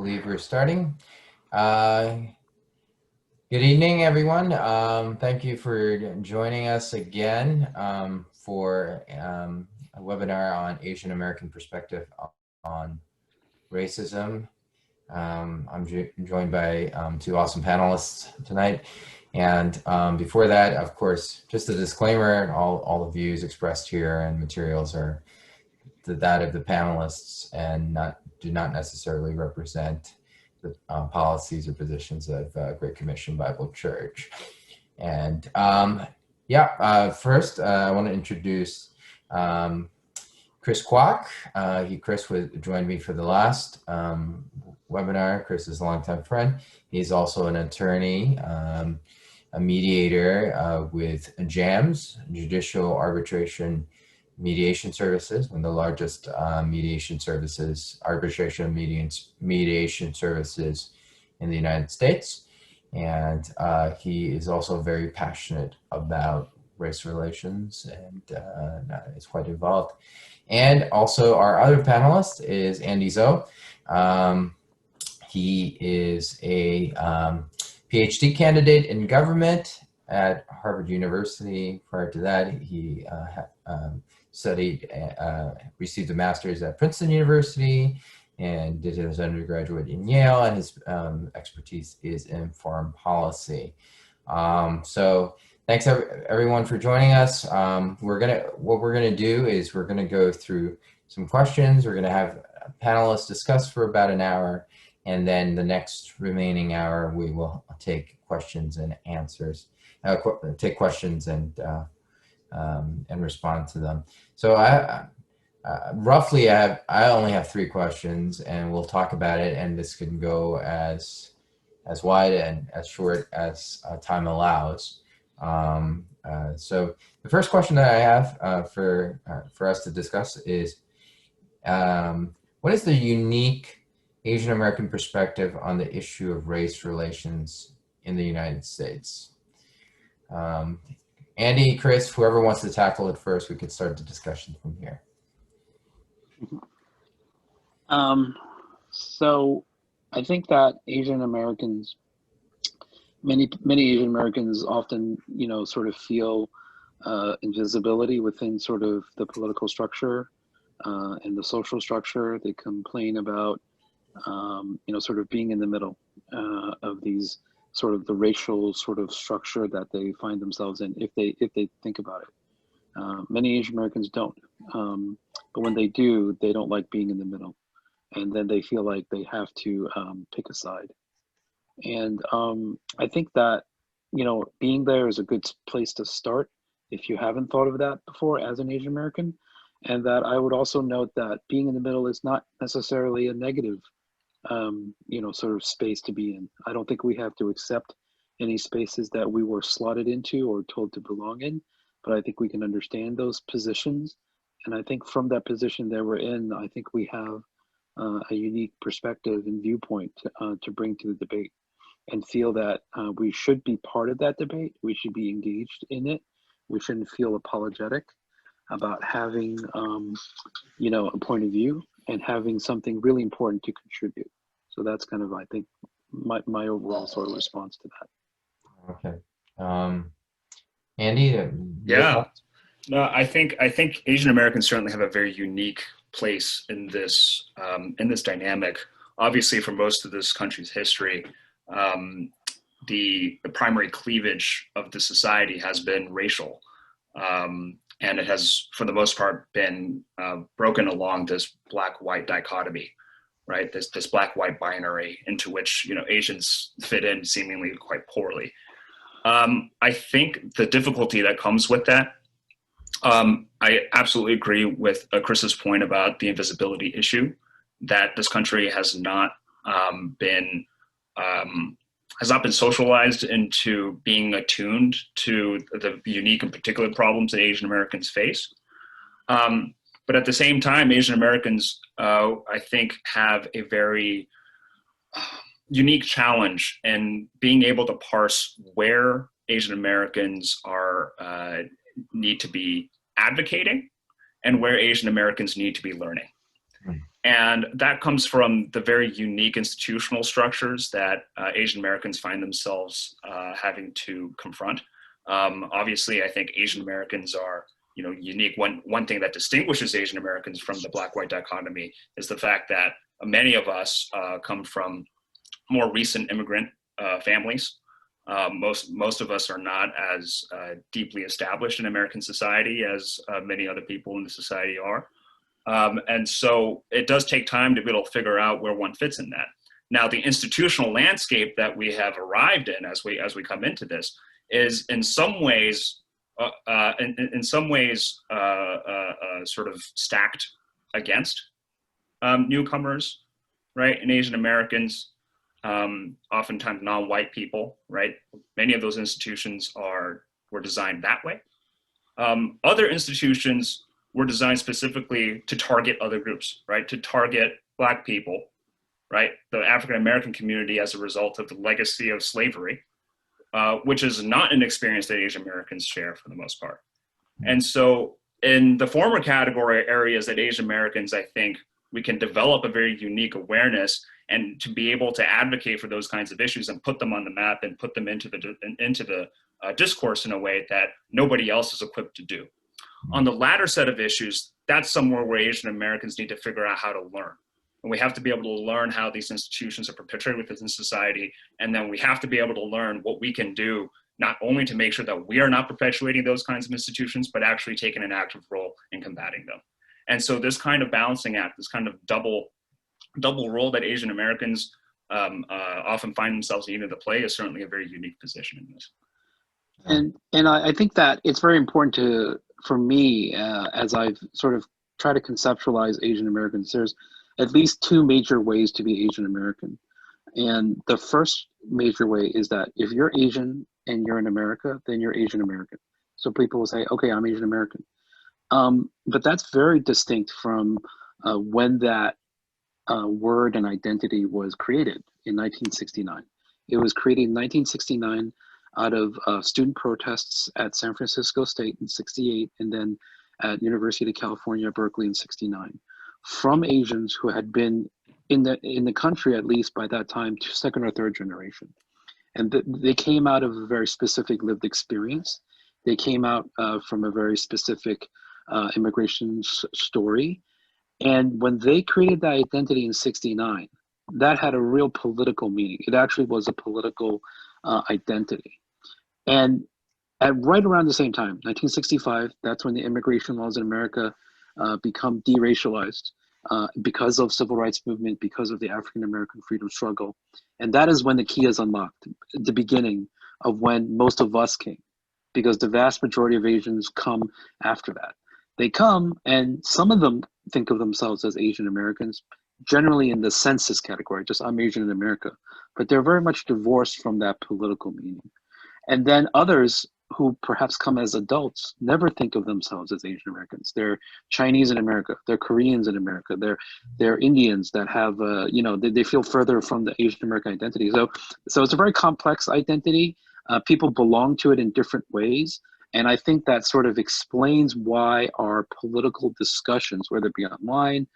believe we're starting. Good evening, everyone. Thank you for joining us again for a webinar on Asian American perspective on racism. I'm joined by two awesome panelists tonight. And before that, of course, just a disclaimer, all the views expressed here and materials are that of the panelists and do not necessarily represent the policies or positions of Great Commission Bible Church. And first I want to introduce Chris Kwok. Chris joined me for the last webinar. Chris is a longtime friend. He's also an attorney, a mediator with JAMS, Judicial Arbitration Mediation Services, one of the largest arbitration mediation services in the United States. And he is also very passionate about race relations and is quite involved. And also our other panelist is Andi Zhou. He is a Ph.D. candidate in government at Harvard University. Prior to that, he received a master's at Princeton University and did his undergraduate in Yale, and his expertise is in foreign policy. So thanks everyone for joining us. What we're gonna do is we're gonna go through some questions. We're gonna have panelists discuss for about an hour, and then the next remaining hour we will take questions and answers. Take questions and respond to them. So I only have 3 questions, and we'll talk about it. And this can go as wide and as short as time allows. So the first question that I have for us to discuss is, what is the unique Asian American perspective on the issue of race relations in the United States? Andy, Chris, whoever wants to tackle it first, we could start the discussion from here. So I think that Asian Americans, many Asian Americans often, sort of feel invisibility within sort of the political structure and the social structure. They complain about, sort of being in the middle of these sort of the racial sort of structure that they find themselves in, if they think about it. Many Asian Americans don't, but when they do, they don't like being in the middle, and then they feel like they have to pick a side. And I think that being there is a good place to start if you haven't thought of that before as an Asian American. And that I would also note that being in the middle is not necessarily a negative sort of space to be in. I don't think we have to accept any spaces that we were slotted into or told to belong in, but I think we can understand those positions. And I think from that position that we're in, I think we have a unique perspective and viewpoint to bring to the debate, and feel that we should be part of that debate. We should be engaged in it. We shouldn't feel apologetic about having a point of view and having something really important to contribute. So that's kind of, I think, my overall sort of response to that. Okay. Andy? Yeah. No, I think Asian Americans certainly have a very unique place in this dynamic. Obviously, for most of this country's history, the primary cleavage of the society has been racial. And it has, for the most part, been broken along this black-white dichotomy, right? This black-white binary into which Asians fit in seemingly quite poorly. I think the difficulty that comes with that, I absolutely agree with Chris's point about the invisibility issue, that this country has not been socialized into being attuned to the unique and particular problems that Asian Americans face. But at the same time, Asian Americans, I think, have a very unique challenge in being able to parse where Asian Americans need to be advocating and where Asian Americans need to be learning. And that comes from the very unique institutional structures that Asian Americans find themselves having to confront. Obviously, I think Asian Americans are, unique. One thing that distinguishes Asian Americans from the black-white dichotomy is the fact that many of us come from more recent immigrant families. Most of us are not as deeply established in American society as many other people in the society are. And so it does take time to be able to figure out where one fits in that. Now, the institutional landscape that we have arrived in as we come into this is in some ways sort of stacked against newcomers, right? And Asian Americans, oftentimes non-white people, right? Many of those institutions were designed that way. Other institutions were designed specifically to target other groups, right? To target Black people, right? The African-American community as a result of the legacy of slavery, which is not an experience that Asian Americans share for the most part. And so in the former category areas that Asian Americans, I think we can develop a very unique awareness and to be able to advocate for those kinds of issues and put them on the map and put them into the discourse in a way that nobody else is equipped to do. On the latter set of issues, that's somewhere where Asian Americans need to figure out how to learn. And we have to be able to learn how these institutions are perpetuated within society. And then we have to be able to learn what we can do, not only to make sure that we are not perpetuating those kinds of institutions, but actually taking an active role in combating them. And so this kind of balancing act, this kind of double role that Asian Americans often find themselves needing to play is certainly a very unique position in this. And I think that it's very important for me, as I've sort of tried to conceptualize Asian Americans, there's at least two major ways to be Asian American. And the first major way is that if you're Asian and you're in America, then you're Asian American. So people will say, okay, I'm Asian American. But that's very distinct from when that word and identity was created in 1969. It was created in 1969 out of student protests at San Francisco State in 68, and then at University of California, Berkeley in 69, from Asians who had been in the country, at least by that time, to second or third generation. And they came out of a very specific lived experience. They came out from a very specific immigration story. And when they created that identity in 69, that had a real political meaning. It actually was a political identity. And at right around the same time, 1965, that's when the immigration laws in America become deracialized because of civil rights movement, because of the African-American freedom struggle. And that is when the key is unlocked, the beginning of when most of us came, because the vast majority of Asians come after that. They come, and some of them think of themselves as Asian Americans, generally in the census category, just I'm Asian in America, but they're very much divorced from that political meaning. And then others who perhaps come as adults never think of themselves as Asian Americans. They're Chinese in America, they're Koreans in America, they're Indians that have, they feel further from the Asian American identity. So it's a very complex identity. People belong to it in different ways. And I think that sort of explains why our political discussions, whether it be online,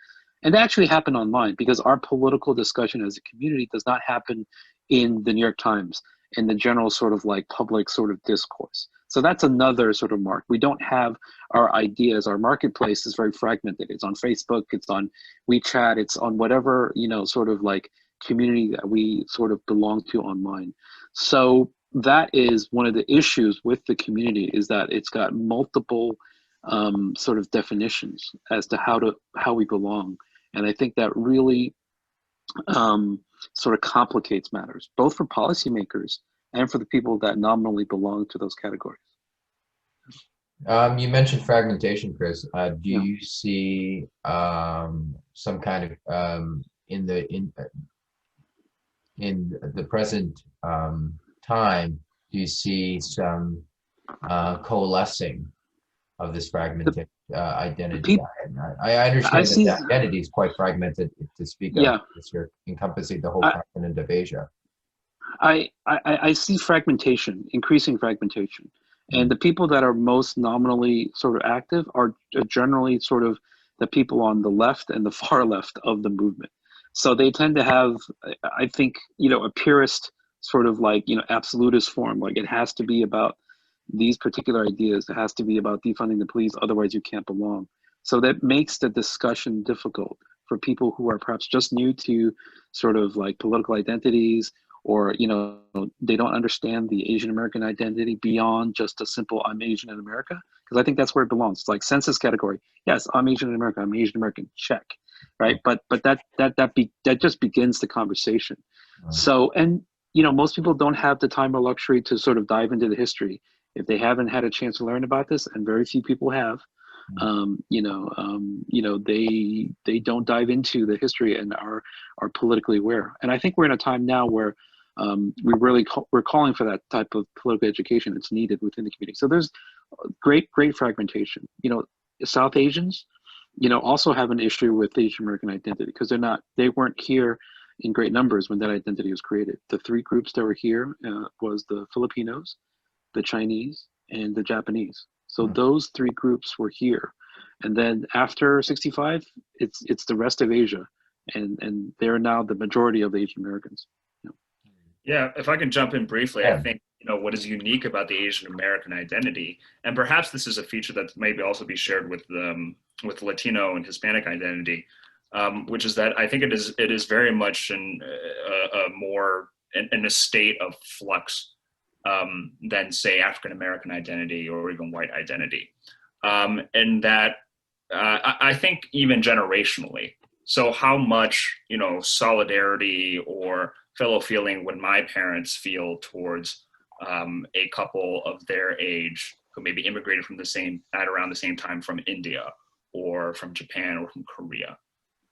and they actually happen online, because our political discussion as a community does not happen in the New York Times, in the general sort of like public sort of discourse. So that's another sort of mark. We don't have our ideas. Our marketplace is very fragmented. It's on Facebook, it's on WeChat, it's on whatever, sort of like community that we sort of belong to online. So that is one of the issues with the community, is that it's got multiple sort of definitions as to how we belong. And I think that really sort of complicates matters, both for policymakers and for the people that nominally belong to those categories. You mentioned fragmentation, Chris. Do you see some kind of in the present time, do you see some coalescing of this fragmented identity? I understand that the identity is quite fragmented to speak of. You're encompassing the whole continent of Asia. I see fragmentation, increasing fragmentation. And the people that are most nominally sort of active are generally sort of the people on the left and the far left of the movement. So they tend to have, I think, a purist sort of like, absolutist form. Like it has to be about these particular ideas. It has to be about defunding the police. Otherwise you can't belong. So that makes the discussion difficult for people who are perhaps just new to sort of like political identities, or, they don't understand the Asian American identity beyond just a simple I'm Asian in America. Because I think that's where it belongs. It's like census category. Yes, I'm Asian in America. I'm Asian American. Check. Right. But that just begins the conversation. So, and, most people don't have the time or luxury to sort of dive into the history if they haven't had a chance to learn about this, and very few people have. They don't dive into the history and are politically aware. And I think we're in a time now where we're calling for that type of political education. It's needed within the community. So there's great fragmentation. South Asians, also have an issue with Asian American identity because they weren't here in great numbers when that identity was created. The three groups that were here was the Filipinos, the Chinese, and the Japanese. So those three groups were here. And then after 65, it's the rest of Asia. And they're now the majority of the Asian Americans. Yeah, if I can jump in briefly, Yeah. I think what is unique about the Asian American identity, and perhaps this is a feature that maybe also be shared with Latino and Hispanic identity, which is that I think it is very much in a state of flux than say African American identity or even white identity, and that I think even generationally. So how much solidarity or fellow feeling would my parents feel towards a couple of their age who maybe immigrated from around the same time from India or from Japan or from Korea,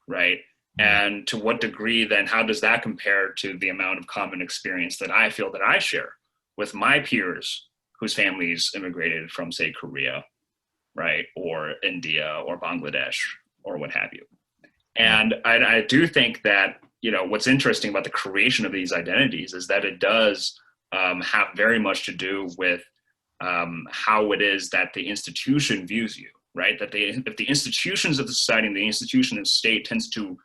right? And to what degree then, how does that compare to the amount of common experience that I feel that I share with my peers whose families immigrated from, say, Korea, right? Or India or Bangladesh or what have you. And I do think that, what's interesting about the creation of these identities is that it does have very much to do with how it is that the institution views you, right? That if the institutions of the society and the institution of state tends to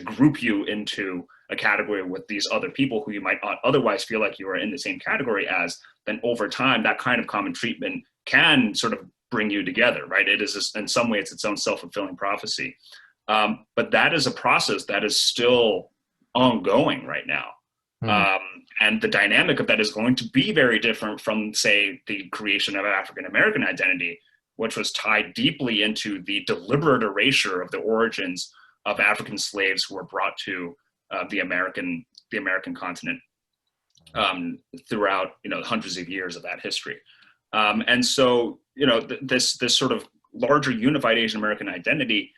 group you into a category with these other people who you might not otherwise feel like you are in the same category as, then over time, that kind of common treatment can sort of bring you together, right? It is, in some way, it's its own self-fulfilling prophecy. But that is a process that is still ongoing right now. And the dynamic of that is going to be very different from, say, the creation of African-American identity, which was tied deeply into the deliberate erasure of the origins of African slaves who were brought to the American continent throughout, hundreds of years of that history. And so, this sort of larger unified Asian American identity,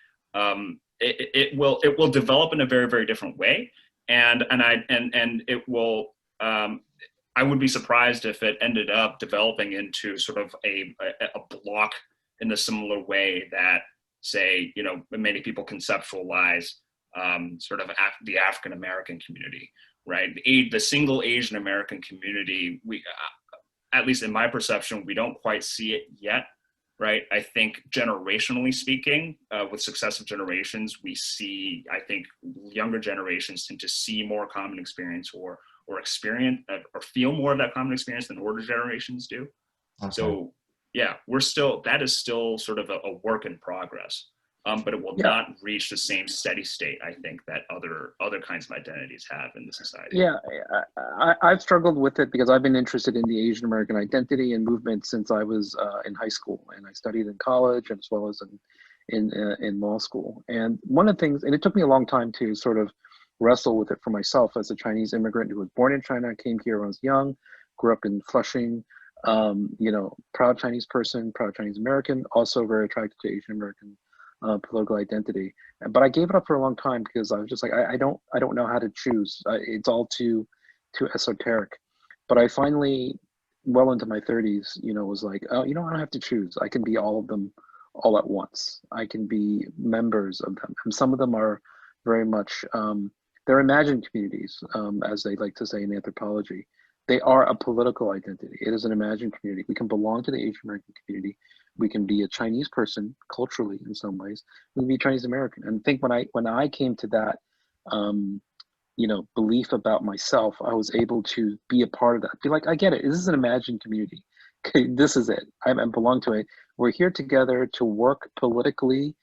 it will develop in a very, very different way. And it will, I would be surprised if it ended up developing into sort of a block in the similar way that, say, many people conceptualize sort of the African American community, right? The single Asian American community, we, at least in my perception, we don't quite see it yet, right? I think generationally speaking, with successive generations, we see, I think younger generations tend to see more common experience or experience or feel more of that common experience than older generations do. Okay. So yeah, that is still sort of a work in progress, but it will not reach the same steady state, I think, that other kinds of identities have in the society. Yeah, I've struggled with it because I've been interested in the Asian American identity and movement since I was in high school, and I studied in college as well as in law school. And one of the things, and it took me a long time to sort of wrestle with it for myself as a Chinese immigrant who was born in China, came here when I was young, grew up in Flushing, proud Chinese person, proud Chinese American, also very attracted to Asian American political identity. But I gave it up for a long time because I was just like, I don't know how to choose. It's all too esoteric. But I finally, well into my 30s, was like, oh, I don't have to choose. I can be all of them all at once. I can be members of them. And some of them are very much, they're imagined communities, as they like to say in anthropology. They are a political identity. It is an imagined community. We can belong to the Asian American community We can be a Chinese person culturally in some ways. We can be Chinese American. And I think when I came to that, belief about myself, I was able to be a part of that. Be like, I get it. This is an imagined community. Okay, this is it. I belong to it. We're here together to work politically,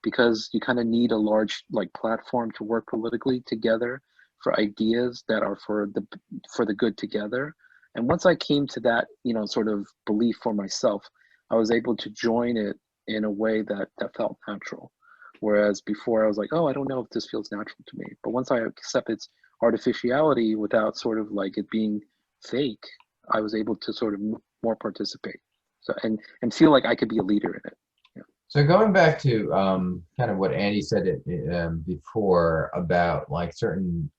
because you kind of need a large platform to work politically together for ideas that are for the good together. And once I came to that, sort of belief for myself, I was able to join it in a way that felt natural. Whereas before I was like, oh, I don't know if this feels natural to me. But once I accept its artificiality without sort of like it being fake, I was able to sort of more participate. So and feel like I could be a leader in it. Yeah. So going back to kind of what Andy said before about like certain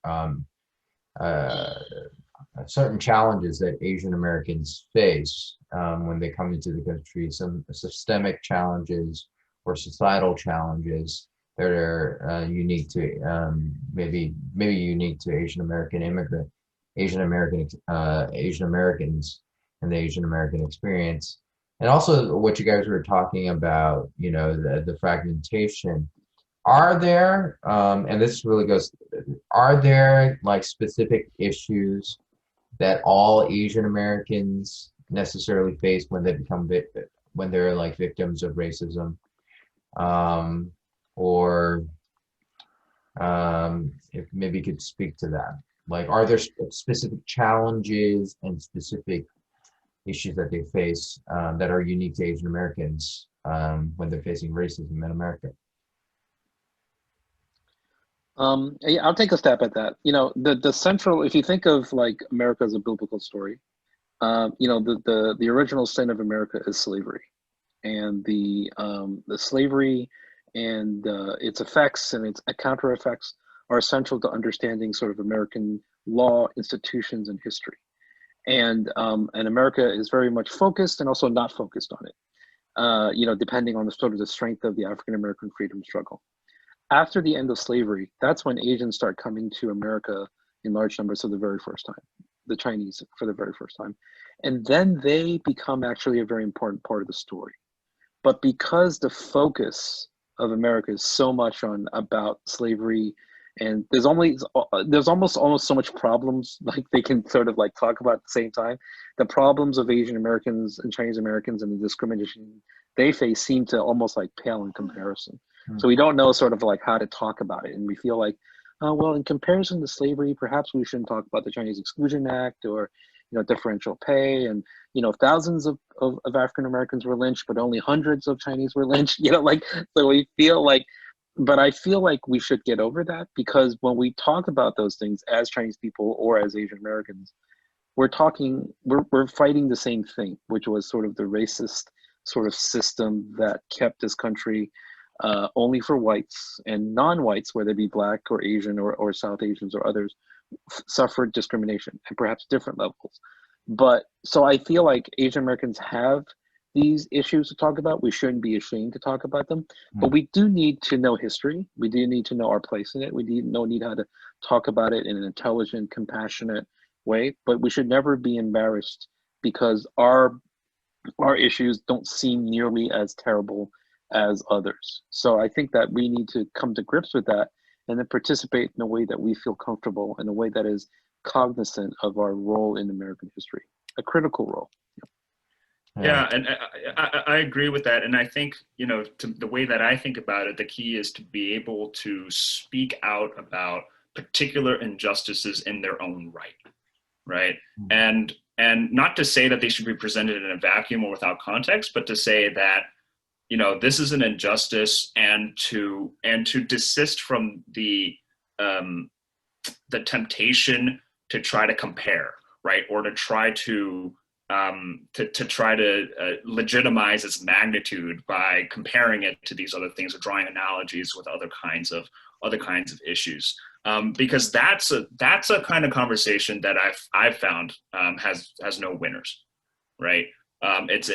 challenges that Asian Americans face when they come into the country, some systemic challenges or societal challenges that are unique to maybe unique to Asian Americans and the Asian American experience. And also what you guys were talking about, the fragmentation. Are there, and this really goes, are there like specific issues that all Asian Americans necessarily face when they're like victims of racism? If maybe you could speak to that. Like, are there specific challenges and specific issues that they face that are unique to Asian Americans when they're facing racism in America? Yeah, I'll take a stab at that. The central, if you think of like America as a biblical story, the original sin of America is slavery, and the slavery and its effects and its counter effects are essential to understanding sort of American law, institutions, and history. And America is very much focused and also not focused on it, depending on the sort of the strength of the African American freedom struggle. After the end of slavery, that's when Asians start coming to America in large numbers for the very first time, the Chinese for the very first time. And then they become actually a very important part of the story. But because the focus of America is so much about slavery, and there's almost so much problems like they can sort of like talk about at the same time. The problems of Asian Americans and Chinese Americans and the discrimination they face seem to almost like pale in comparison. So we don't know sort of like how to talk about it. And we feel like, well, in comparison to slavery, perhaps we shouldn't talk about the Chinese Exclusion Act or, differential pay. And, thousands of African Americans were lynched, but only hundreds of Chinese were lynched, so we feel like, but I feel like we should get over that, because when we talk about those things as Chinese people or as Asian Americans, we're fighting the same thing, which was sort of the racist sort of system that kept this country only for whites, and non-whites, whether they be Black or Asian or South Asians or others, suffered discrimination at perhaps different levels. But so I feel like Asian Americans have these issues to talk about. We shouldn't be ashamed to talk about them, but we do need to know history. We do need to know our place in it. We need how to talk about it in an intelligent, compassionate way, but we should never be embarrassed because our issues don't seem nearly as terrible as others. So I think that we need to come to grips with that and then participate in a way that we feel comfortable, in a way that is cognizant of our role in American history, a critical role. Yeah, and I agree with that. And I think, the way that I think about it, the key is to be able to speak out about particular injustices in their own right? And not to say that they should be presented in a vacuum or without context, but to say that, this is an injustice, and to desist from the temptation to try to compare, right? Or to try to legitimize its magnitude by comparing it to these other things or drawing analogies with other kinds of issues, because that's a kind of conversation that I've found has no winners, right? It's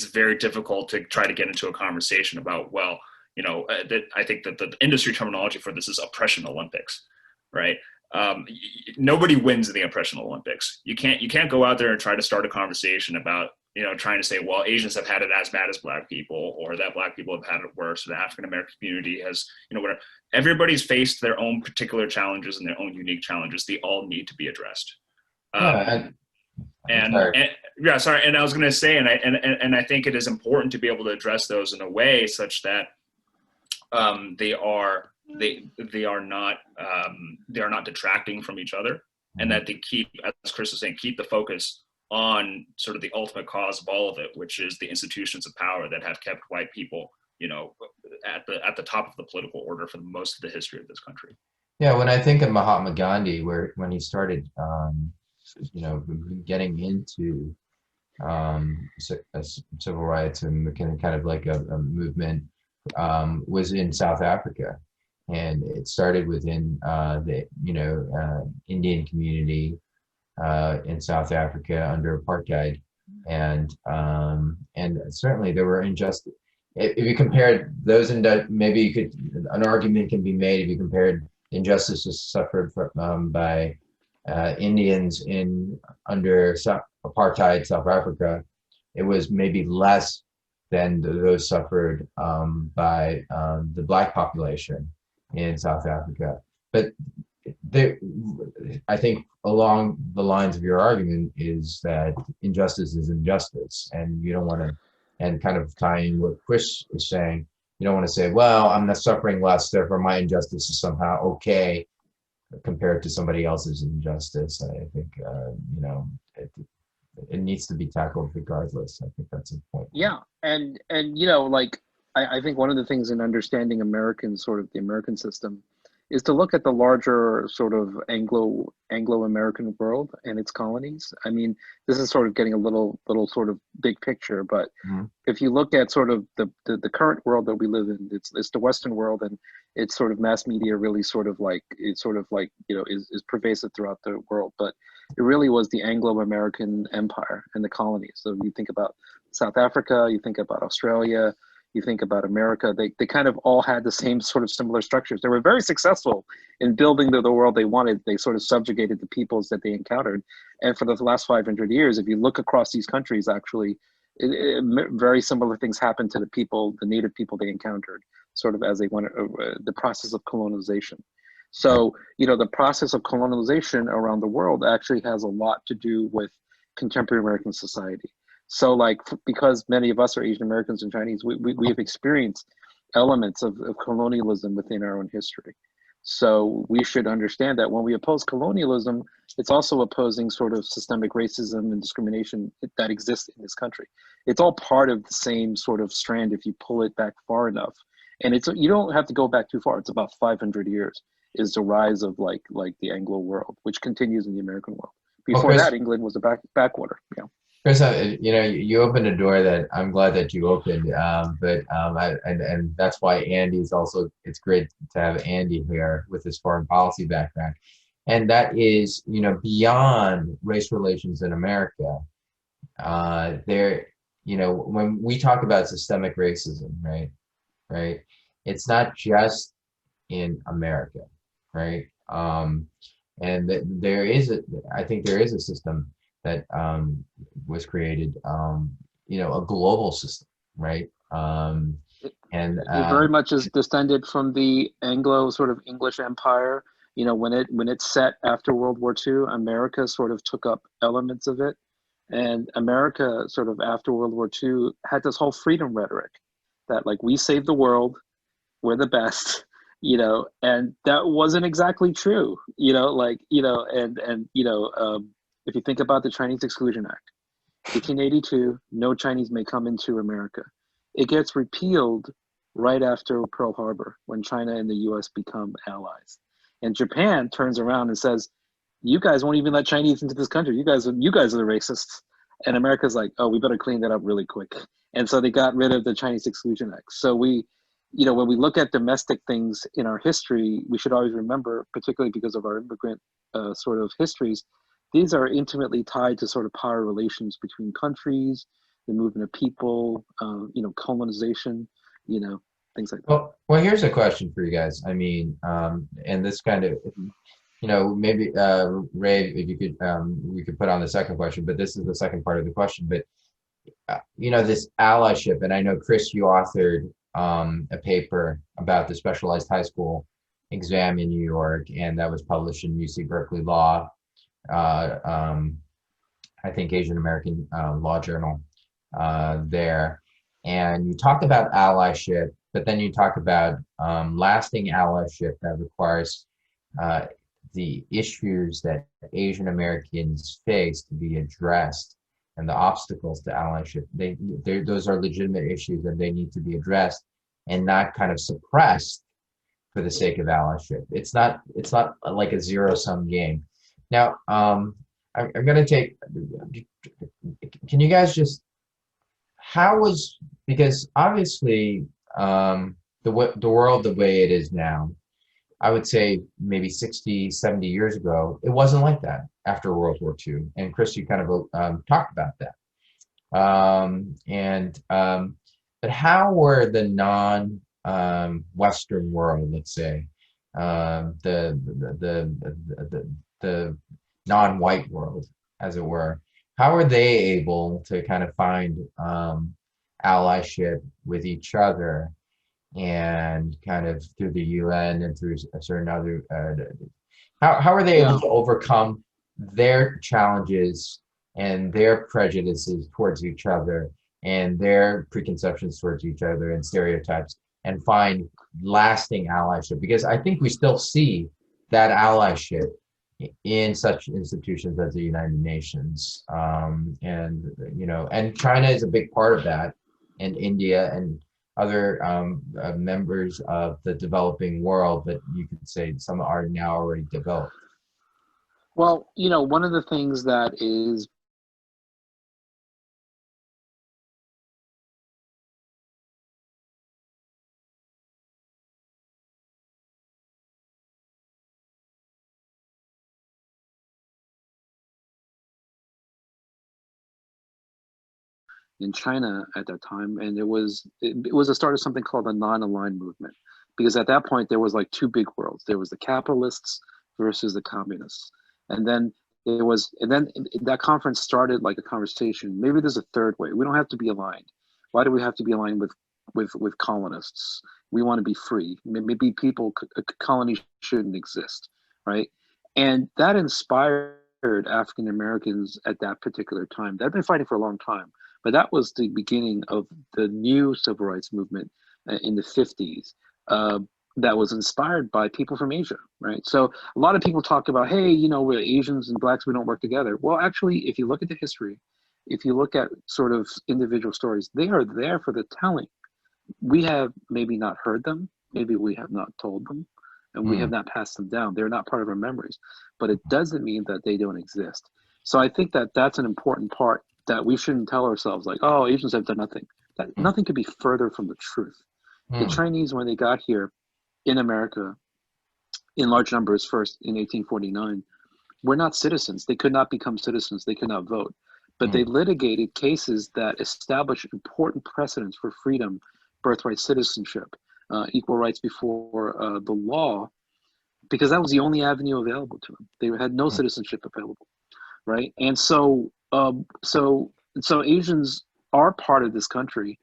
very difficult to try to get into a conversation about, I think that the industry terminology for this is oppression Olympics, right? nobody wins in the oppression Olympics. You can't go out there and try to start a conversation about, trying to say, well, Asians have had it as bad as Black people, or that Black people have had it worse, or the African American community has, whatever. Everybody's faced their own particular challenges and their own unique challenges. They all need to be addressed. And I was going to say, and I think it is important to be able to address those in a way such that they are not detracting from each other, and that they keep, as Chris was saying, keep the focus on sort of the ultimate cause of all of it, which is the institutions of power that have kept white people, at the top of the political order for most of the history of this country. Yeah, when I think of Mahatma Gandhi, when he started, getting into civil rights and kind of like a movement, was in South Africa, and it started within the Indian community in South Africa under apartheid, and certainly there were injustice. If you compared those, maybe you could, an argument can be made if you compared injustices suffered by Indians under apartheid South Africa, it was maybe less than those suffered by the Black population in South Africa. But I think along the lines of your argument is that injustice is injustice, and you don't want to, and kind of tying what Chris is saying, you don't want to say, well, I'm not suffering less, therefore my injustice is somehow okay compared to somebody else's injustice. I think, it needs to be tackled regardless. I think that's important. Yeah, and I think one of the things in understanding American, sort of the American system, is to look at the larger sort of Anglo-American world and its colonies. I mean, this is sort of getting a little sort of big picture, but if you look at sort of the current world that we live in, it's the Western world, and it's sort of mass media really is pervasive throughout the world, but it really was the Anglo-American empire and the colonies. So you think about South Africa, you think about Australia, you think about America, they kind of all had the same sort of similar structures. They were very successful in building the world they wanted. They sort of subjugated the peoples that they encountered. And for the last 500 years, if you look across these countries, actually, very similar things happened to the native people they encountered, sort of as they went, the process of colonization. So, the process of colonization around the world actually has a lot to do with contemporary American society. So because many of us are Asian Americans and Chinese, we have experienced elements of colonialism within our own history. So we should understand that when we oppose colonialism, it's also opposing sort of systemic racism and discrimination that exists in this country. It's all part of the same sort of strand if you pull it back far enough. And you don't have to go back too far. It's about 500 years is the rise of like the Anglo world, which continues in the American world. Before that, England was a backwater. Yeah. Chris, you opened a door that I'm glad that you opened, and that's why Andy's also, it's great to have Andy here with his foreign policy background. And that is, beyond race relations in America, when we talk about systemic racism, right, it's not just in America, right? And I think there is a system that was created, a global system, right? It very much is descended from the Anglo sort of English Empire. When it set after World War II, America sort of took up elements of it, and America sort of after World War II had this whole freedom rhetoric that we saved the world, we're the best, and that wasn't exactly true, if you think about the Chinese Exclusion Act, 1882, no Chinese may come into America. It gets repealed right after Pearl Harbor, when China and the US become allies. And Japan turns around and says, you guys won't even let Chinese into this country. You guys are the racists. And America's like, oh, we better clean that up really quick. And so they got rid of the Chinese Exclusion Act. So when we look at domestic things in our history, we should always remember, particularly because of our immigrant sort of histories, these are intimately tied to sort of power relations between countries, the movement of people, colonization, things like that. Well, here's a question for you guys. I mean, and this kind of, maybe Ray, if you could, we could put on the second question, but this is the second part of the question. But this allyship, and I know Chris, you authored a paper about the specialized high school exam in New York, and that was published in UC Berkeley Law. I think Asian American Law Journal there. And you talk about allyship, but then you talk about lasting allyship that requires the issues that Asian Americans face to be addressed, and the obstacles to allyship. Those are legitimate issues, and they need to be addressed and not kind of suppressed for the sake of allyship. It's not like a zero-sum game. Now, I'm going to take. Can you guys just? Because obviously the world the way it is now, I would say maybe 60, 70 years ago, it wasn't like that after World War II. And Chris, you kind of talked about that. But how were the non-Western world, let's say, the non-white world, as it were, how are they able to kind of find allyship with each other, and kind of through the UN and through a certain other, how are they able to overcome their challenges and their prejudices towards each other and their preconceptions towards each other and stereotypes, and find lasting allyship? Because I think we still see that allyship in such institutions as the United Nations, and China is a big part of that, and India and other members of the developing world that you could say some are now already developed. Well, one of the things that is in China at that time, and it was a start of something called the non-aligned movement, because at that point there was like two big worlds. There was the capitalists versus the communists, and then that conference started like a conversation. Maybe there's a third way. We don't have to be aligned. Why do we have to be aligned with colonists? We want to be free. Maybe colonies shouldn't exist, right? And that inspired African Americans at that particular time. They've been fighting for a long time. But that was the beginning of the new civil rights movement in the 50s that was inspired by people from Asia, right? So a lot of people talk about, hey, we're Asians and blacks, we don't work together. Well, actually, if you look at the history, if you look at sort of individual stories, they are there for the telling. We have maybe not heard them, maybe we have not told them, and we have not passed them down. They're not part of our memories, but it doesn't mean that they don't exist. So I think that that's an important part, that we shouldn't tell ourselves like, oh, Asians have done nothing. That nothing could be further from the truth. The Chinese, when they got here in America in large numbers first in 1849, were not citizens. They could not become citizens. They could not vote. But they litigated cases that established important precedents for freedom, birthright citizenship, equal rights before the law, because that was the only avenue available to them. They had no citizenship available, right? And so Asians are part of this country,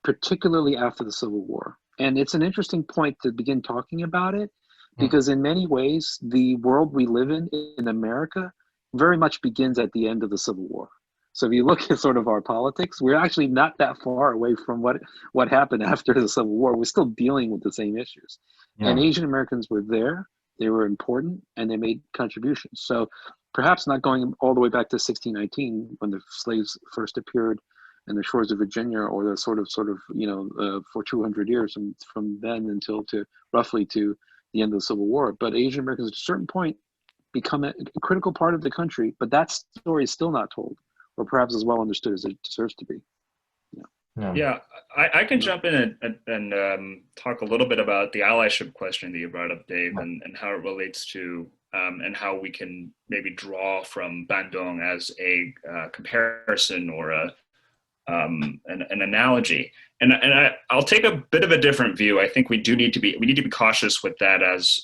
particularly after the Civil War. And it's an interesting point to begin talking about it, because in many ways, the world we live in America, very much begins at the end of the Civil War. So if you look at sort of our politics, we're actually not that far away from what happened after the Civil War. We're still dealing with the same issues. And Asian Americans were there, they were important, and they made contributions. So perhaps not going all the way back to 1619 when the slaves first appeared in the shores of Virginia, or the sort of for 200 years from then until roughly to the end of the Civil War. But Asian Americans at a certain point become a critical part of the country, but that story is still not told, or perhaps as well understood as it deserves to be. Yeah, I can jump in and talk a little bit about the allyship question that you brought up, Dave, and how it relates to and how we can maybe draw from Bandung as a comparison or an analogy. And I'll take a bit of a different view. I think we need to be cautious with that as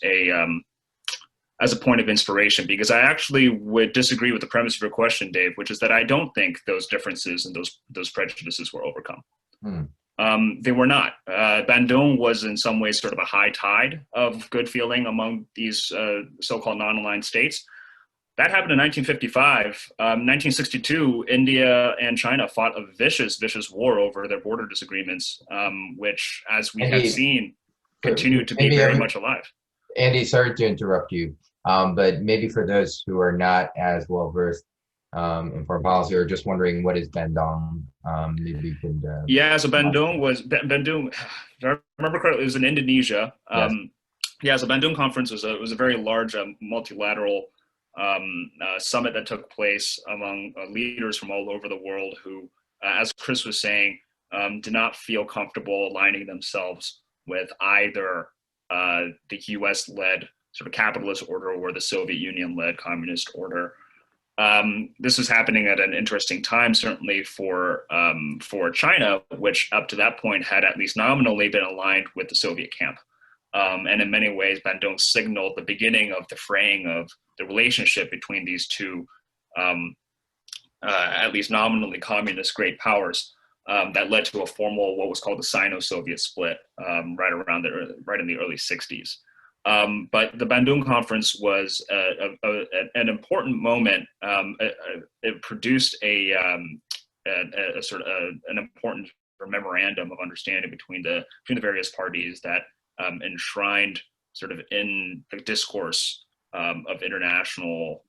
as a point of inspiration, because I actually would disagree with the premise of your question, Dave, which is that I don't think those differences and those prejudices were overcome. They were not. Bandung was in some ways sort of a high tide of good feeling among these so-called non-aligned states. That happened in 1955. 1962, India and China fought a vicious war over their border disagreements, which, as we have seen, continued to be very much alive. Andy, sorry to interrupt you, but maybe for those who are not as well versed in foreign policy or just wondering what is Bandung, maybe you could. So Bandung. If I remember correctly, it was in Indonesia. Yes. So Bandung Conference was a very large multilateral summit that took place among leaders from all over the world who, as Chris was saying, did not feel comfortable aligning themselves with either the US-led sort of capitalist order or the Soviet Union-led communist order. This was happening at an interesting time, certainly for China, which up to that point had at least nominally been aligned with the Soviet camp. And in many ways, Bandung signaled the beginning of the fraying of the relationship between these two, at least nominally communist great powers, that led to a formal, what was called the Sino-Soviet split, right in the early 60s. But the Bandung Conference was an important moment. It produced an important memorandum of understanding between the various parties that enshrined sort of in the discourse of international,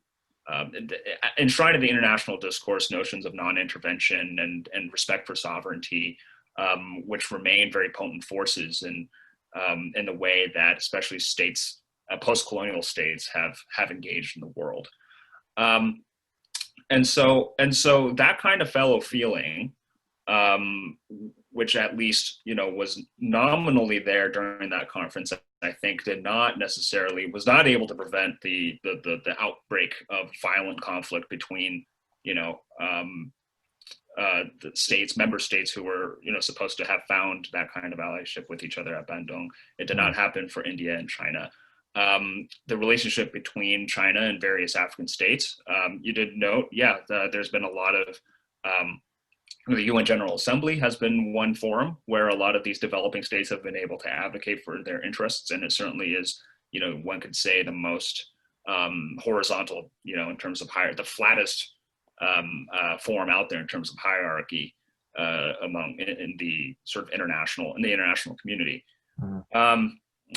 enshrined in the international discourse notions of non-intervention and respect for sovereignty, which remain very potent forces in the way that especially states, post-colonial states have engaged in the world. And so that kind of fellow feeling, which at least, was nominally there during that conference, I think was not able to prevent the outbreak of violent conflict between, the member states who were, supposed to have found that kind of allyship with each other at Bandung. It did not happen for India and China. The relationship between China and various African states, you did note, there's been a lot of, the UN General Assembly has been one forum where a lot of these developing states have been able to advocate for their interests. And it certainly is, one could say the most horizontal, in terms of the flattest forum out there in terms of hierarchy in the international community.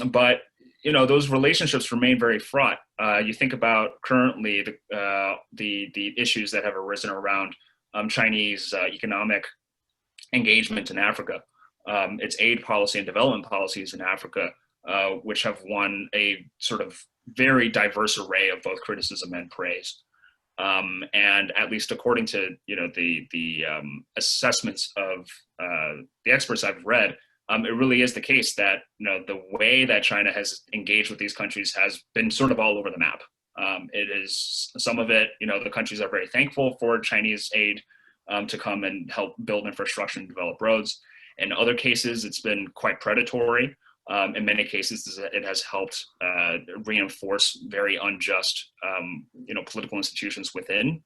But those relationships remain very fraught. You think about currently the issues that have arisen around Chinese economic engagement in Africa, its aid policy and development policies in Africa, which have won a sort of very diverse array of both criticism and praise. And at least according to the assessments of the experts I've read, it really is the case that the way that China has engaged with these countries has been sort of all over the map. It is some of it, the countries are very thankful for Chinese aid to come and help build infrastructure and develop roads. In other cases, it's been quite predatory. In many cases, it has helped reinforce very unjust, political institutions within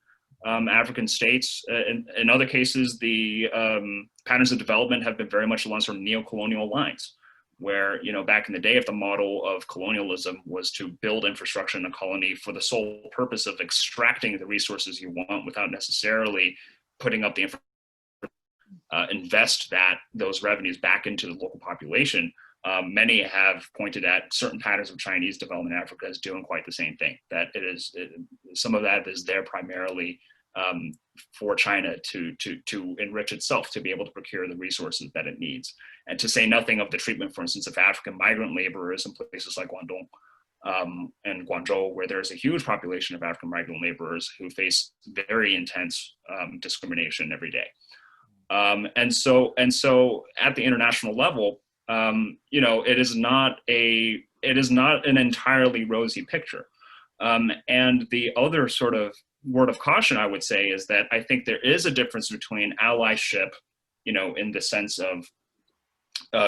African states. In other cases, the patterns of development have been very much along sort of neo-colonial lines, where, back in the day, if the model of colonialism was to build infrastructure in a colony for the sole purpose of extracting the resources you want without necessarily putting up the infrastructure, invest those revenues back into the local population, many have pointed at certain patterns of Chinese development in Africa as doing quite the same thing. That some of that is there primarily for China to enrich itself, to be able to procure the resources that it needs. And to say nothing of the treatment, for instance, of African migrant laborers in places like Guangdong and Guangzhou, where there's a huge population of African migrant laborers who face very intense discrimination every day. And so at the international level, it is not an entirely rosy picture. And the other sort of word of caution I would say is that I think there is a difference between allyship, in the sense of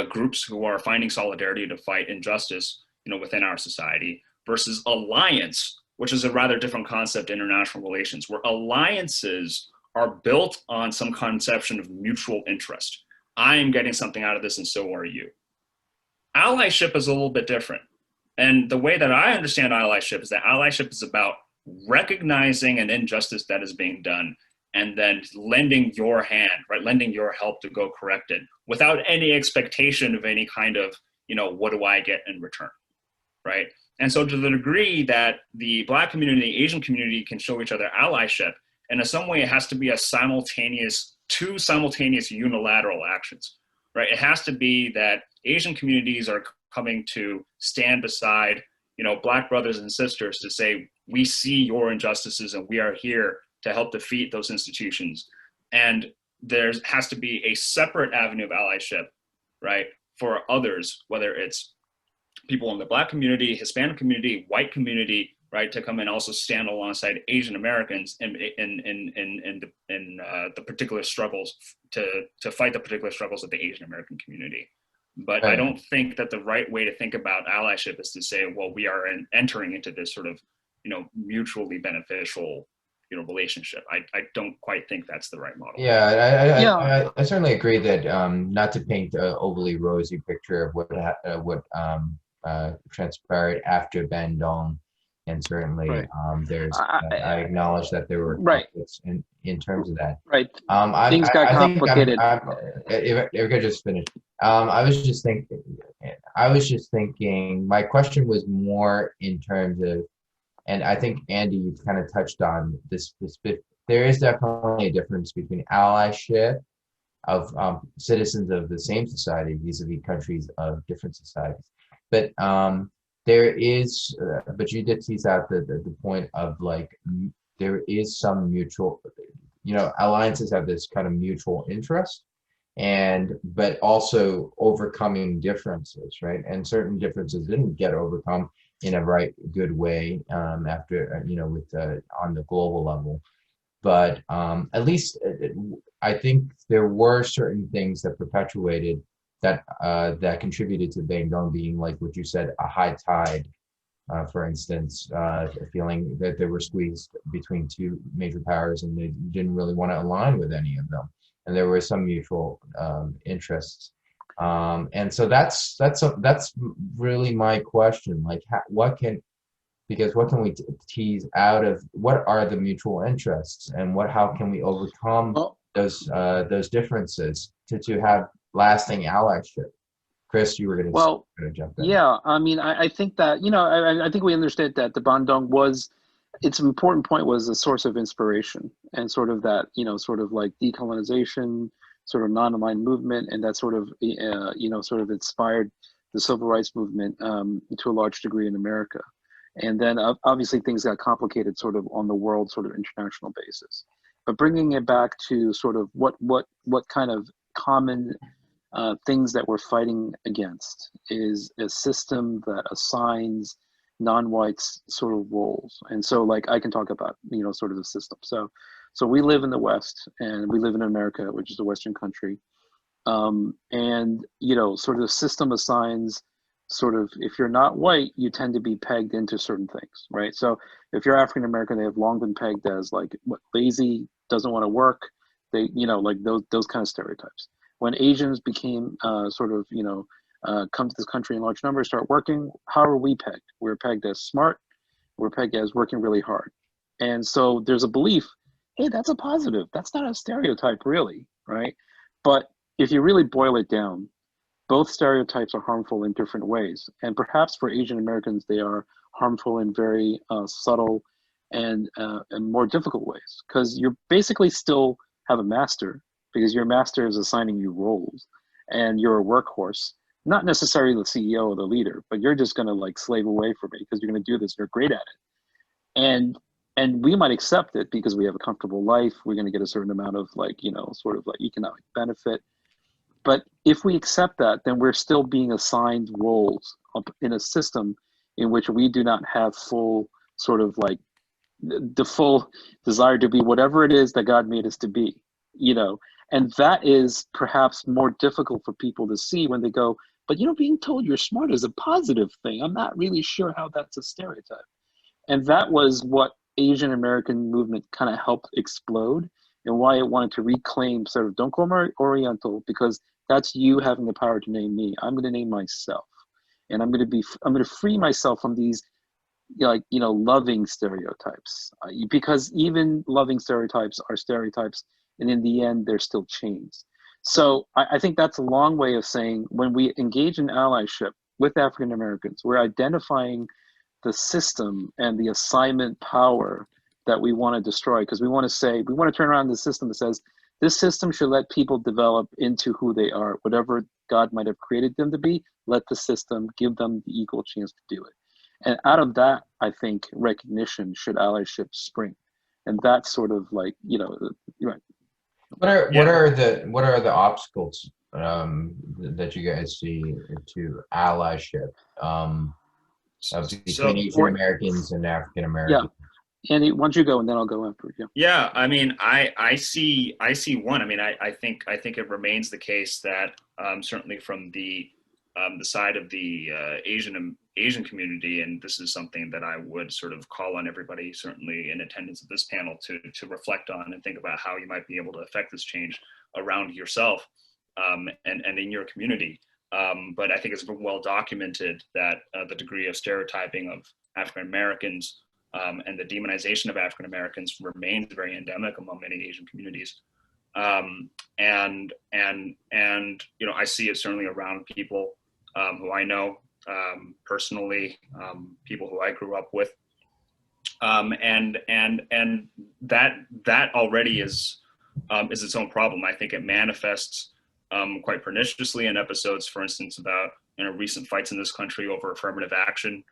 groups who are finding solidarity to fight injustice, within our society, versus alliance, which is a rather different concept in international relations, where alliances are built on some conception of mutual interest. I am getting something out of this and so are you. Allyship is a little bit different. And the way that I understand allyship is that allyship is about recognizing an injustice that is being done and then lending your hand, right? Lending your help to go correct it without any expectation of any kind of, what do I get in return, right? And so to the degree that the Black community, the Asian community can show each other allyship, and in some way it has to be two simultaneous unilateral actions, right? It has to be that Asian communities are coming to stand beside, Black brothers and sisters to say, we see your injustices and we are here to help defeat those institutions. And there has to be a separate avenue of allyship, right, for others, whether it's people in the Black community, Hispanic community, white community, right, to come and also stand alongside Asian Americans in the particular struggles to fight the particular struggles of the Asian American community. But I don't think that the right way to think about allyship is to say, well, we are entering into this sort of, mutually beneficial, relationship. I don't quite think that's the right model. Yeah, I certainly agree that not to paint an overly rosy picture of what transpired after Bandung, and certainly I acknowledge that there were conflicts in terms of that. Right. Things got complicated. If I could just finish. I was just thinking, my question was more in terms of, and I think, Andy, you've kind of touched on this bit. There is definitely a difference between allyship of citizens of the same society vis-a-vis countries of different societies. But there is, but you did tease out the point of there is some mutual, alliances have this kind of mutual interest, but also overcoming differences, right? And certain differences didn't get overcome in a good way after, on the global level. But at least I think there were certain things that perpetuated that contributed to Bandung being, like what you said, a high tide, for instance, feeling that they were squeezed between two major powers and they didn't really want to align with any of them. And there were some mutual interests. And so that's really my question. Like, what can we tease out of what are the mutual interests, and how can we overcome those differences to have lasting allyship? Chris, you were going to jump in. Yeah, I mean, I think that, I think we understood that the Bandung was, its important point was a source of inspiration, and sort of that, sort of like decolonization, sort of non-aligned movement, and that sort of, sort of inspired the civil rights movement to a large degree in America. And then obviously things got complicated sort of on the world sort of international basis. But bringing it back to sort of what kind of common things that we're fighting against is a system that assigns non-whites sort of roles. And so, like, I can talk about, sort of the system. So we live in the West, and we live in America, which is a Western country. And, sort of the system assigns sort of, if you're not white, you tend to be pegged into certain things, right? So if you're African American, they have long been pegged as like lazy, doesn't want to work. They, like those kind of stereotypes. When Asians became sort of, come to this country in large numbers, start working, how are we pegged? We're pegged as smart. We're pegged as working really hard. And so there's a belief, hey, that's a positive. That's not a stereotype really, right? But if you really boil it down, both stereotypes are harmful in different ways. And perhaps for Asian Americans, they are harmful in very subtle and more difficult ways, because you basically still have a master, because your master is assigning you roles, and you're a workhorse, not necessarily the CEO or the leader, but you're just going to like slave away for me because you're going to do this. You're great at it. And we might accept it because we have a comfortable life. We're going to get a certain amount of like, sort of like economic benefit. But if we accept that, then we're still being assigned roles in a system in which we do not have full sort of like the full desire to be whatever it is that God made us to be, and that is perhaps more difficult for people to see when they go, But being told you're smart is a positive thing. I'm not really sure how that's a stereotype. And that was what Asian American movement kind of helped explode, and why it wanted to reclaim sort of, don't call me Oriental, because that's you having the power to name me. I'm going to name myself, and I'm going to free myself from these loving stereotypes, because even loving stereotypes are stereotypes, and in the end they're still chains. So I think that's a long way of saying, when we engage in allyship with African Americans, we're identifying the system and the assignment power that we want to destroy, because we want to turn around the system that says this system should let people develop into who they are, whatever God might have created them to be. Let the system give them the equal chance to do it. And out of that, I think recognition should allyship spring. And that's sort of like, right. What are the obstacles that you guys see to allyship between Asian Americans and African Americans? Yeah. Andy, why don't you go, and then I'll go after you. Yeah, I mean, I see one. I mean, I think it remains the case that certainly from the side of the Asian community, and this is something that I would sort of call on everybody, certainly in attendance at this panel, to reflect on and think about how you might be able to affect this change around yourself and in your community. But I think it's been well documented that the degree of stereotyping of African Americans and the demonization of African Americans remains very endemic among many Asian communities. And I see it certainly around people who I know personally, people who I grew up with, and that already is its own problem. I think it manifests quite perniciously in episodes, for instance, about recent fights in this country over affirmative action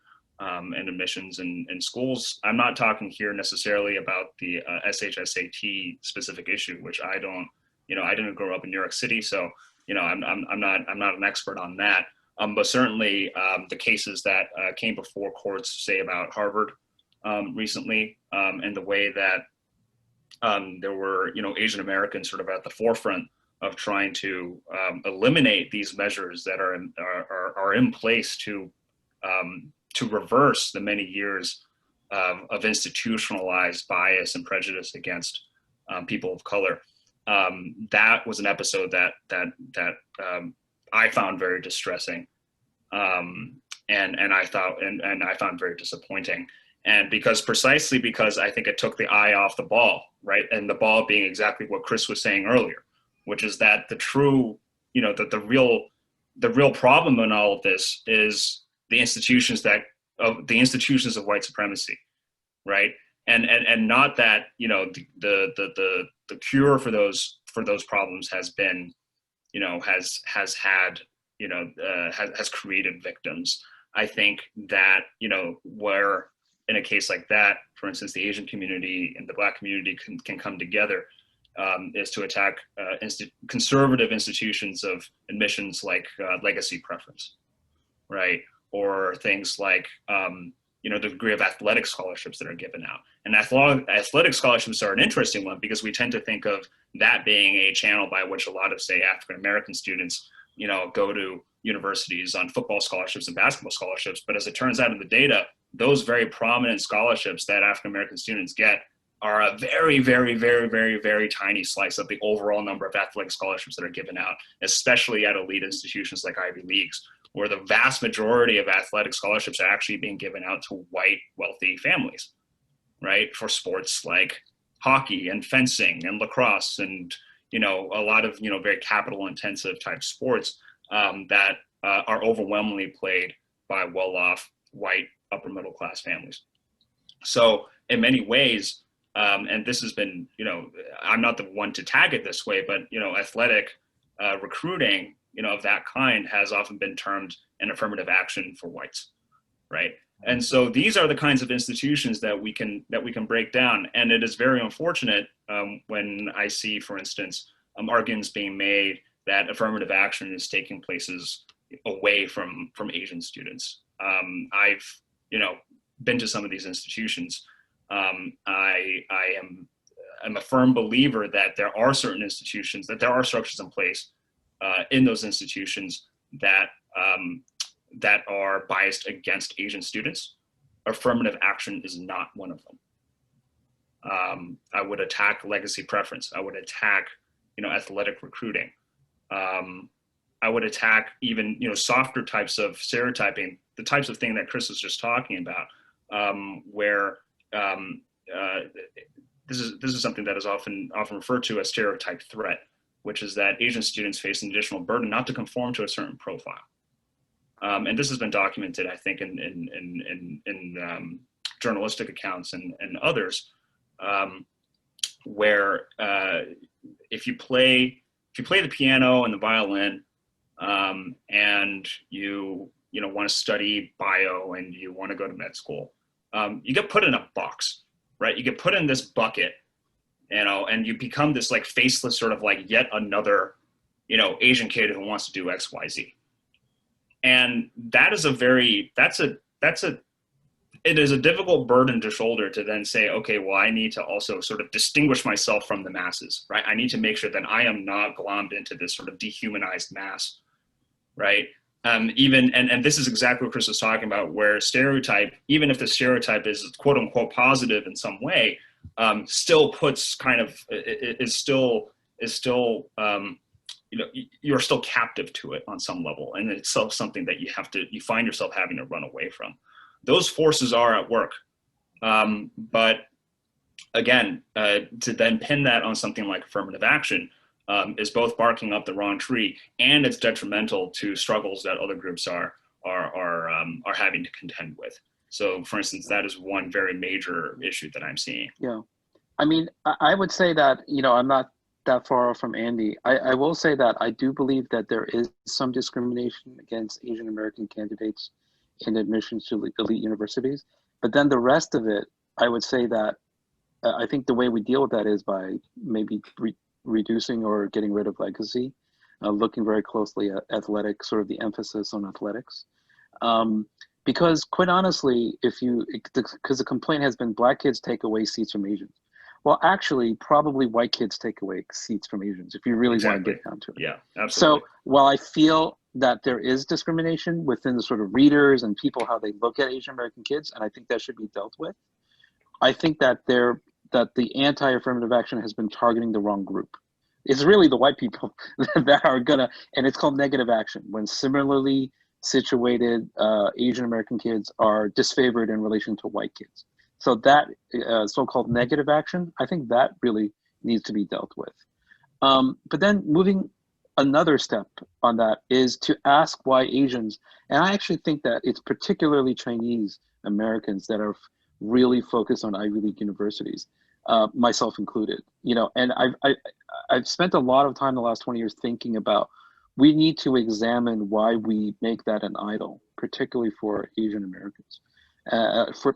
and admissions in schools. I'm not talking here necessarily about the SHSAT specific issue, which I didn't grow up in New York City, so I'm not an expert on that. But certainly the cases that came before courts, say about Harvard recently, and the way that there were Asian Americans sort of at the forefront of trying to eliminate these measures that are in place to reverse the many years of institutionalized bias and prejudice against people of color. That was an episode that I found very distressing, and I found very disappointing. And precisely because I think it took the eye off the ball, right? And the ball being exactly what Chris was saying earlier, which is that the real problem in all of this is the institutions of white supremacy, right? And not that the cure for those problems has been has created victims. I think that where in a case like that, for instance, the Asian community and the Black community can come together is to attack conservative institutions of admissions like legacy preference, right? Or things like the degree of athletic scholarships that are given out. And athletic scholarships are an interesting one because we tend to think of that being a channel by which a lot of, say, African American students go to universities on football scholarships and basketball scholarships. But as it turns out in the data, those very prominent scholarships that African American students get are a very, very, very, very, very tiny slice of the overall number of athletic scholarships that are given out, especially at elite institutions like Ivy Leagues, where the vast majority of athletic scholarships are actually being given out to white, wealthy families, right? For sports like hockey and fencing and lacrosse and, a lot of, very capital intensive type sports that are overwhelmingly played by well-off white upper middle class families. So in many ways, and this has been, I'm not the one to tag it this way, but, athletic recruiting, of that kind has often been termed an affirmative action for whites, right? And so these are the kinds of institutions that we can break down. And it is very unfortunate when I see, for instance, arguments being made that affirmative action is taking places away from Asian students. I've, been to some of these institutions. I'm a firm believer that there are certain institutions, that there are structures in place in those institutions that that are biased against Asian students. Affirmative action is not one of them. I would attack legacy preference. I would attack, athletic recruiting. I would attack even, softer types of stereotyping, the types of thing that Chris was just talking about, where this is something that is often referred to as stereotype threat, which is that Asian students face an additional burden not to conform to a certain profile. And this has been documented, I think, in journalistic accounts and others, where if you play the piano and the violin, and you want to study bio and you want to go to med school, you get put in a box, right? You get put in this bucket, and you become this like faceless sort of like yet another, Asian kid who wants to do X, Y, Z. And that is it is a difficult burden to shoulder to then say, okay, well, I need to also sort of distinguish myself from the masses, right? I need to make sure that I am not glommed into this sort of dehumanized mass, right? And this is exactly what Chris was talking about, where stereotype, even if the stereotype is quote unquote positive in some way, still puts kind of, is still you're still captive to it on some level. And it's still something that you find yourself having to run away from. Those forces are at work. But again, to then pin that on something like affirmative action is both barking up the wrong tree, and it's detrimental to struggles that other groups are having to contend with. So for instance, that is one very major issue that I'm seeing. Yeah. I mean, I would say that, I'm not that far off from Andy. I will say that I do believe that there is some discrimination against Asian American candidates in admissions to elite universities. But then the rest of it, I would say that I think the way we deal with that is by maybe reducing or getting rid of legacy, looking very closely at athletics, sort of the emphasis on athletics. Because quite honestly, because the complaint has been Black kids take away seats from Asians. Well, actually, probably white kids take away seats from Asians, if you really want to get down to it. Yeah, absolutely. So while I feel that there is discrimination within the sort of readers and people, how they look at Asian American kids, and I think that should be dealt with, I think that the anti-affirmative action has been targeting the wrong group. It's really the white people that are gonna, and it's called negative action, when similarly situated Asian American kids are disfavored in relation to white kids. So that so-called negative action, I think that really needs to be dealt with. But then moving another step on that is to ask why Asians, and I actually think that it's particularly Chinese Americans that are really focused on Ivy League universities, myself included. And I've spent a lot of time the last 20 years thinking about, we need to examine why we make that an idol, particularly for Asian Americans.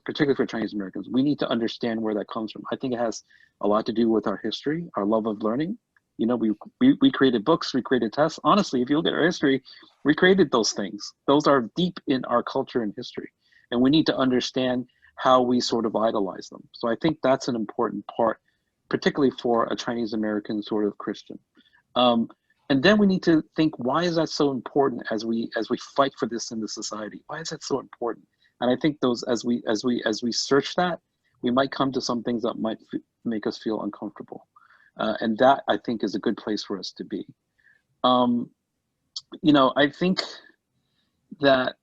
Particularly for Chinese Americans. We need to understand where that comes from. I think it has a lot to do with our history, our love of learning. We created books, we created tests. Honestly, if you look at our history, we created those things. Those are deep in our culture and history. And we need to understand how we sort of idolize them. So I think that's an important part, particularly for a Chinese American sort of Christian. And then we need to think, why is that so important as we fight for this in the society? Why is that so important? And I think those, as we search that, we might come to some things that might make us feel uncomfortable. And that, I think, is a good place for us to be. I think that,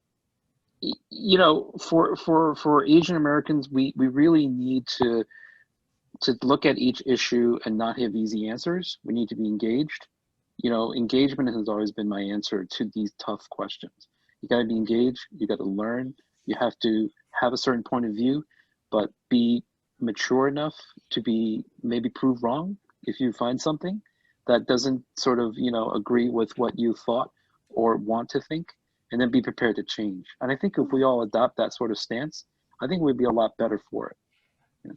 for Asian Americans, we really need to look at each issue and not have easy answers. We need to be engaged. Engagement has always been my answer to these tough questions. You got to be engaged. You got to learn. You have to have a certain point of view, but be mature enough to be maybe prove wrong if you find something that doesn't sort of, agree with what you thought or want to think, and then be prepared to change. And I think if we all adopt that sort of stance, I think we'd be a lot better for it.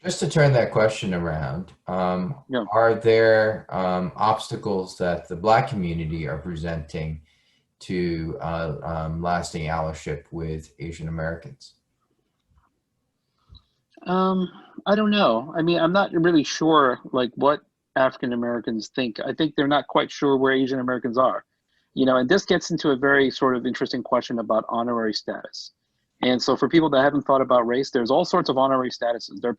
Just to turn that question around, are there obstacles that the Black community are presenting to lasting allyship with Asian Americans? I don't know. I mean, I'm not really sure what African Americans think. I think they're not quite sure where Asian Americans are. and this gets into a very sort of interesting question about honorary status. And so for people that haven't thought about race, there's all sorts of honorary statuses. There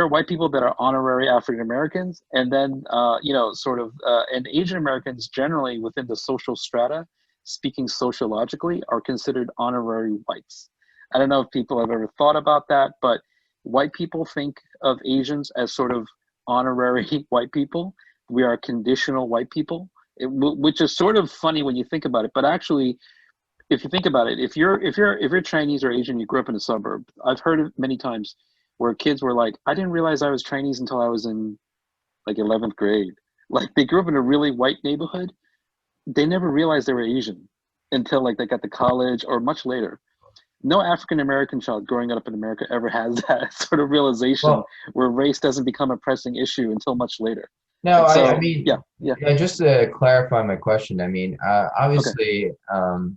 are white people that are honorary African Americans, and then and Asian Americans generally within the social strata, speaking sociologically, are considered honorary whites. I don't know if people have ever thought about that, but white people think of Asians as sort of honorary white people. We are conditional white people, which is sort of funny when you think about it. But actually, if you think about it, if you're Chinese or Asian, you grew up in a suburb. I've heard it many times where kids were like, I didn't realize I was Chinese until I was in like 11th grade. Like they grew up in a really white neighborhood. They never realized they were Asian until like they got to college or much later. No African-American child growing up in America ever has that sort of realization where race doesn't become a pressing issue until much later. No, so, I mean, yeah, just to clarify my question, I mean, obviously, okay.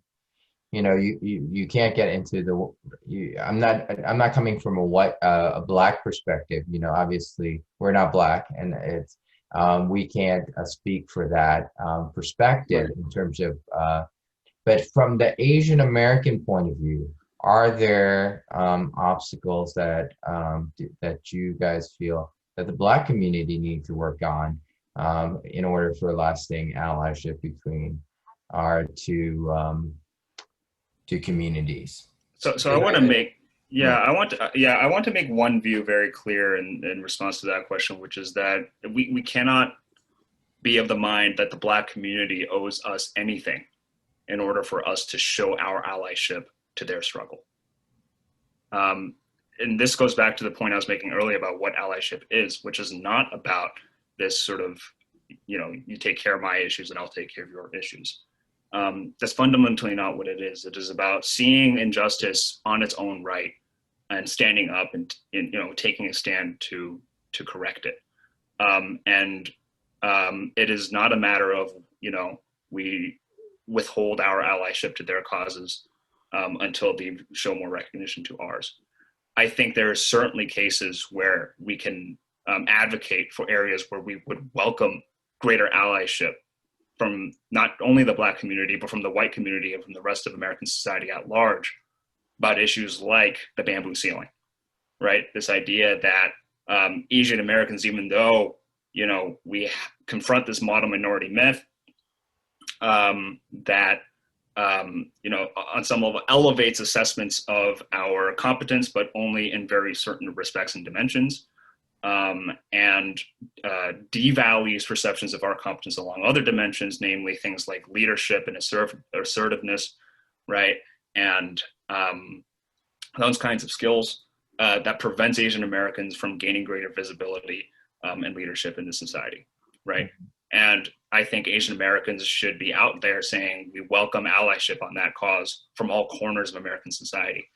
You can't get into I'm not coming from a black perspective. Obviously we're not black, and it's we can't speak for that perspective, right, in terms of. But from the Asian American point of view, are there obstacles that you guys feel that the Black community need to work on in order for lasting allyship between our two communities? So I want to make I want to make one view very clear in response to that question, which is that we cannot be of the mind that the Black community owes us anything in order for us to show our allyship to their struggle. And this goes back to the point I was making earlier about what allyship is, which is not about this sort of, you take care of my issues and I'll take care of your issues. That's fundamentally not what it is. It is about seeing injustice on its own right and standing up and taking a stand to correct it. It is not a matter of, we withhold our allyship to their causes until they show more recognition to ours. I think there are certainly cases where we can advocate for areas where we would welcome greater allyship from not only the Black community, but from the white community and from the rest of American society at large about issues like the bamboo ceiling, right? This idea that Asian Americans, even though, we confront this model minority myth, that, on some level elevates assessments of our competence, but only in very certain respects and dimensions, and devalues perceptions of our competence along other dimensions, namely things like leadership and assertiveness, right? And those kinds of skills that prevents Asian Americans from gaining greater visibility and leadership in the society, right? And I think Asian Americans should be out there saying we welcome allyship on that cause from all corners of American society.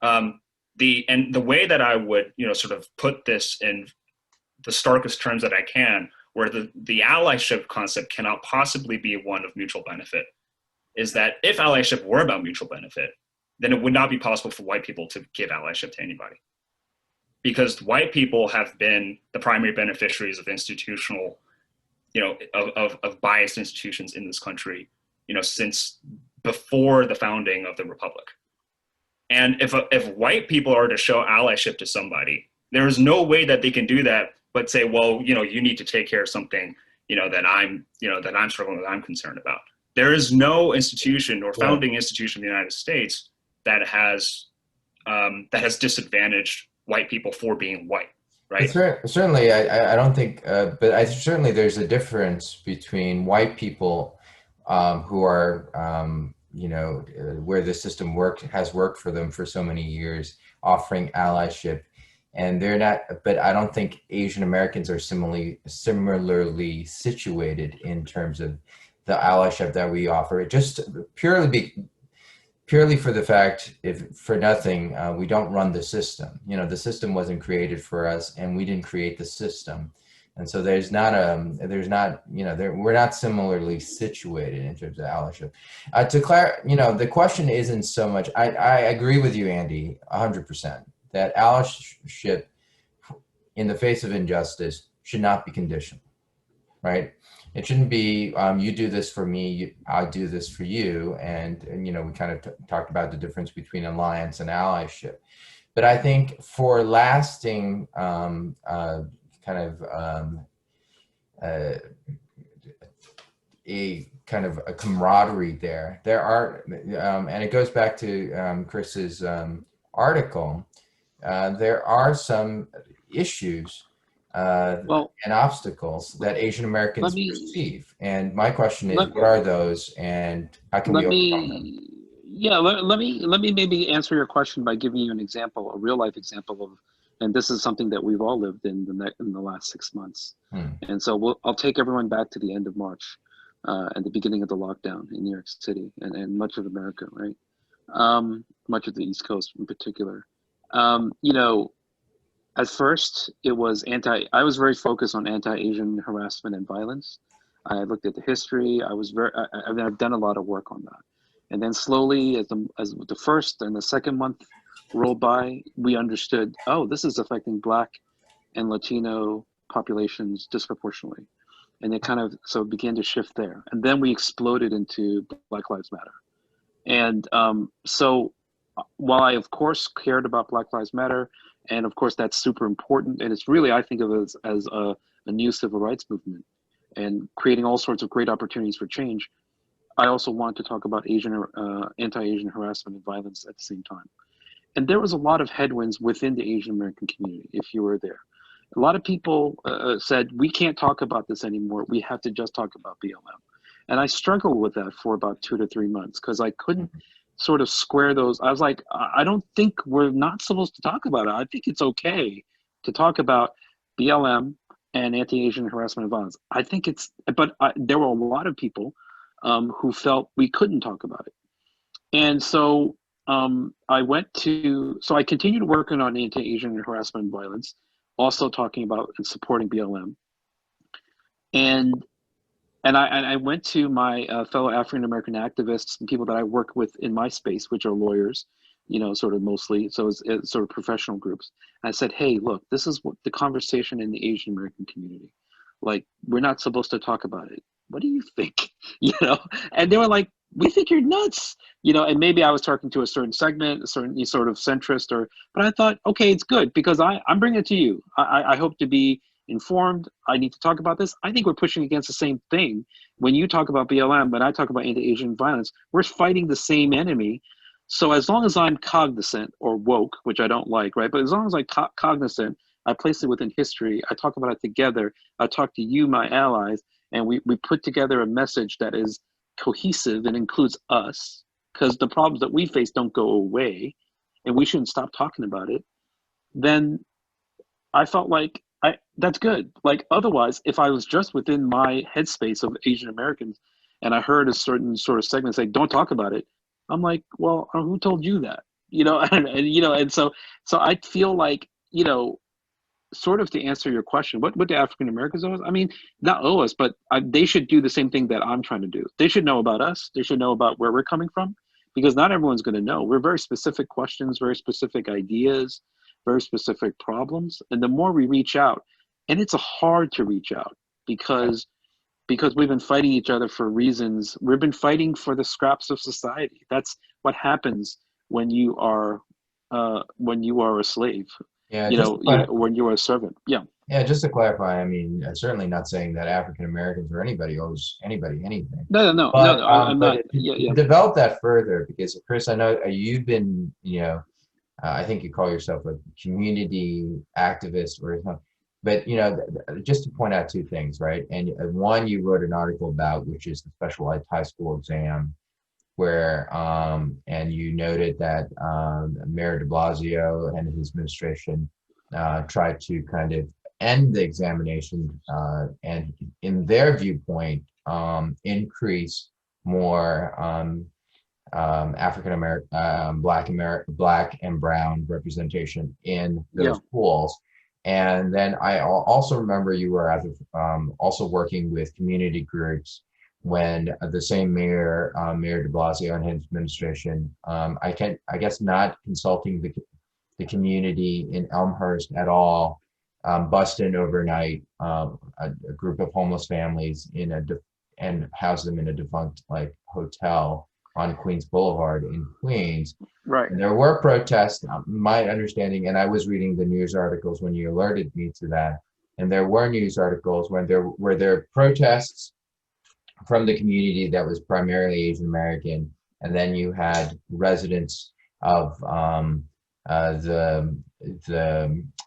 The way that I would, sort of put this in the starkest terms that I can, where the allyship concept cannot possibly be one of mutual benefit, is that if allyship were about mutual benefit, then it would not be possible for white people to give allyship to anybody. Because white people have been the primary beneficiaries of institutional, of biased institutions in this country, since before the founding of the Republic. And if white people are to show allyship to somebody, there is no way that they can do that but say, well, you need to take care of something, that I'm struggling with, I'm concerned about. There is no institution or founding institution in the United States that has disadvantaged white people for being white, right? Certainly, I don't think, but certainly there's a difference between white people who are, where the system has worked for them for so many years, offering allyship, and they're not. But I don't think Asian Americans are similarly situated in terms of the allyship that we offer. It just purely for the fact, if for nothing, we don't run the system. The system wasn't created for us, and we didn't create the system. And so we're not similarly situated in terms of allyship. The question isn't so much, I agree with you, Andy, 100%, that allyship in the face of injustice should not be conditional, right? it shouldn't be you do this for me, I do this for you, and you know, we kind of talked about the difference between alliance and allyship. But I think for lasting kind of a kind of a camaraderie there are, and it goes back to Chris's article, there are some issues and obstacles that Asian Americans perceive. And my question is, what are those, and how can we overcome them? Yeah, let me maybe answer your question by giving you an example, a real life example of, and this is something that we've all lived in the last 6 months. And so I'll take everyone back to the end of March, and the beginning of the lockdown in New York City and much of America, right? Much of the East Coast in particular. You know, at first it was I was very focused on anti-Asian harassment and violence. I looked at the history. I've done a lot of work on that. And then slowly, as the first and the second month rolled by, we understood, oh, this is affecting Black and Latino populations disproportionately. And it kind of, so it began to shift there. And then we exploded into Black Lives Matter. And so while I, of course, cared about Black Lives Matter, and of course, that's super important, and it's really, I think of it as a new civil rights movement and creating all sorts of great opportunities for change, I also want to talk about anti-Asian harassment and violence at the same time. And there was a lot of headwinds within the Asian American community, if you were there. A lot of people said, we can't talk about this anymore. We have to just talk about BLM. And I struggled with that for about 2 to 3 months because I couldn't sort of square those. I was like, I don't think we're not supposed to talk about it. I think it's okay to talk about BLM and anti-Asian harassment and violence. I think it's, but there were a lot of people who felt we couldn't talk about it. And so I continued working on anti-Asian harassment and violence, also talking about and supporting BLM. And I went to my fellow African-American activists and people that I work with in my space, which are lawyers, you know, sort of mostly, so it's sort of professional groups. And I said, hey, look, this is what the conversation in the Asian American community. Like, we're not supposed to talk about it. What do you think? You know, and they were like, we think you're nuts, you know, and maybe I was talking to a certain segment, a certain sort of centrist, but I thought, okay, it's good because I'm bringing it to you. I hope to be informed. I need to talk about this. I think we're pushing against the same thing. When you talk about BLM, when I talk about anti-Asian violence, we're fighting the same enemy. So as long as I'm cognizant or woke, which I don't like, right? But as long as I'm cognizant, I place it within history. I talk about it together. I talk to you, my allies, and we put together a message that is cohesive and includes us, because the problems that we face don't go away and we shouldn't stop talking about it. Then I felt like that's good. Like, otherwise, if I was just within my headspace of Asian Americans and I heard a certain sort of segment say, don't talk about it, I'm like, well, who told you that? You know, and so I feel like, you know, sort of to answer your question, what do African Americans owe us? I mean, not owe us, but they should do the same thing that I'm trying to do. They should know about us. They should know about where we're coming from, because not everyone's going to know. We're very specific questions, very specific ideas, very specific problems. And the more we reach out, and it's hard to reach out because we've been fighting each other for reasons. We've been fighting for the scraps of society. That's what happens when you are a slave. Yeah, you know, when you are a servant. Yeah. Yeah, just to clarify, I mean, certainly not saying that African Americans or anybody owes anybody anything. No, I'm not. To develop that further, because Chris, I know you've been, you know, I think you call yourself a community activist or something. But, you know, just to point out 2 things, right? And one, you wrote an article about, which is the specialized high school exam, where and you noted that Mayor de Blasio and his administration tried to kind of end the examination and, in their viewpoint, increase more African American, Black and Brown representation in those schools. And then I also remember you were also working with community groups when the same mayor, Mayor de Blasio and his administration, I guess not consulting the community in Elmhurst at all, bust in overnight a group of homeless families and house them in a defunct like hotel on Queens Boulevard in Queens. Right. And there were protests, my understanding, and I was reading the news articles when you alerted me to that, and there were news articles when there were protests from the community that was primarily Asian American, and then you had residents of the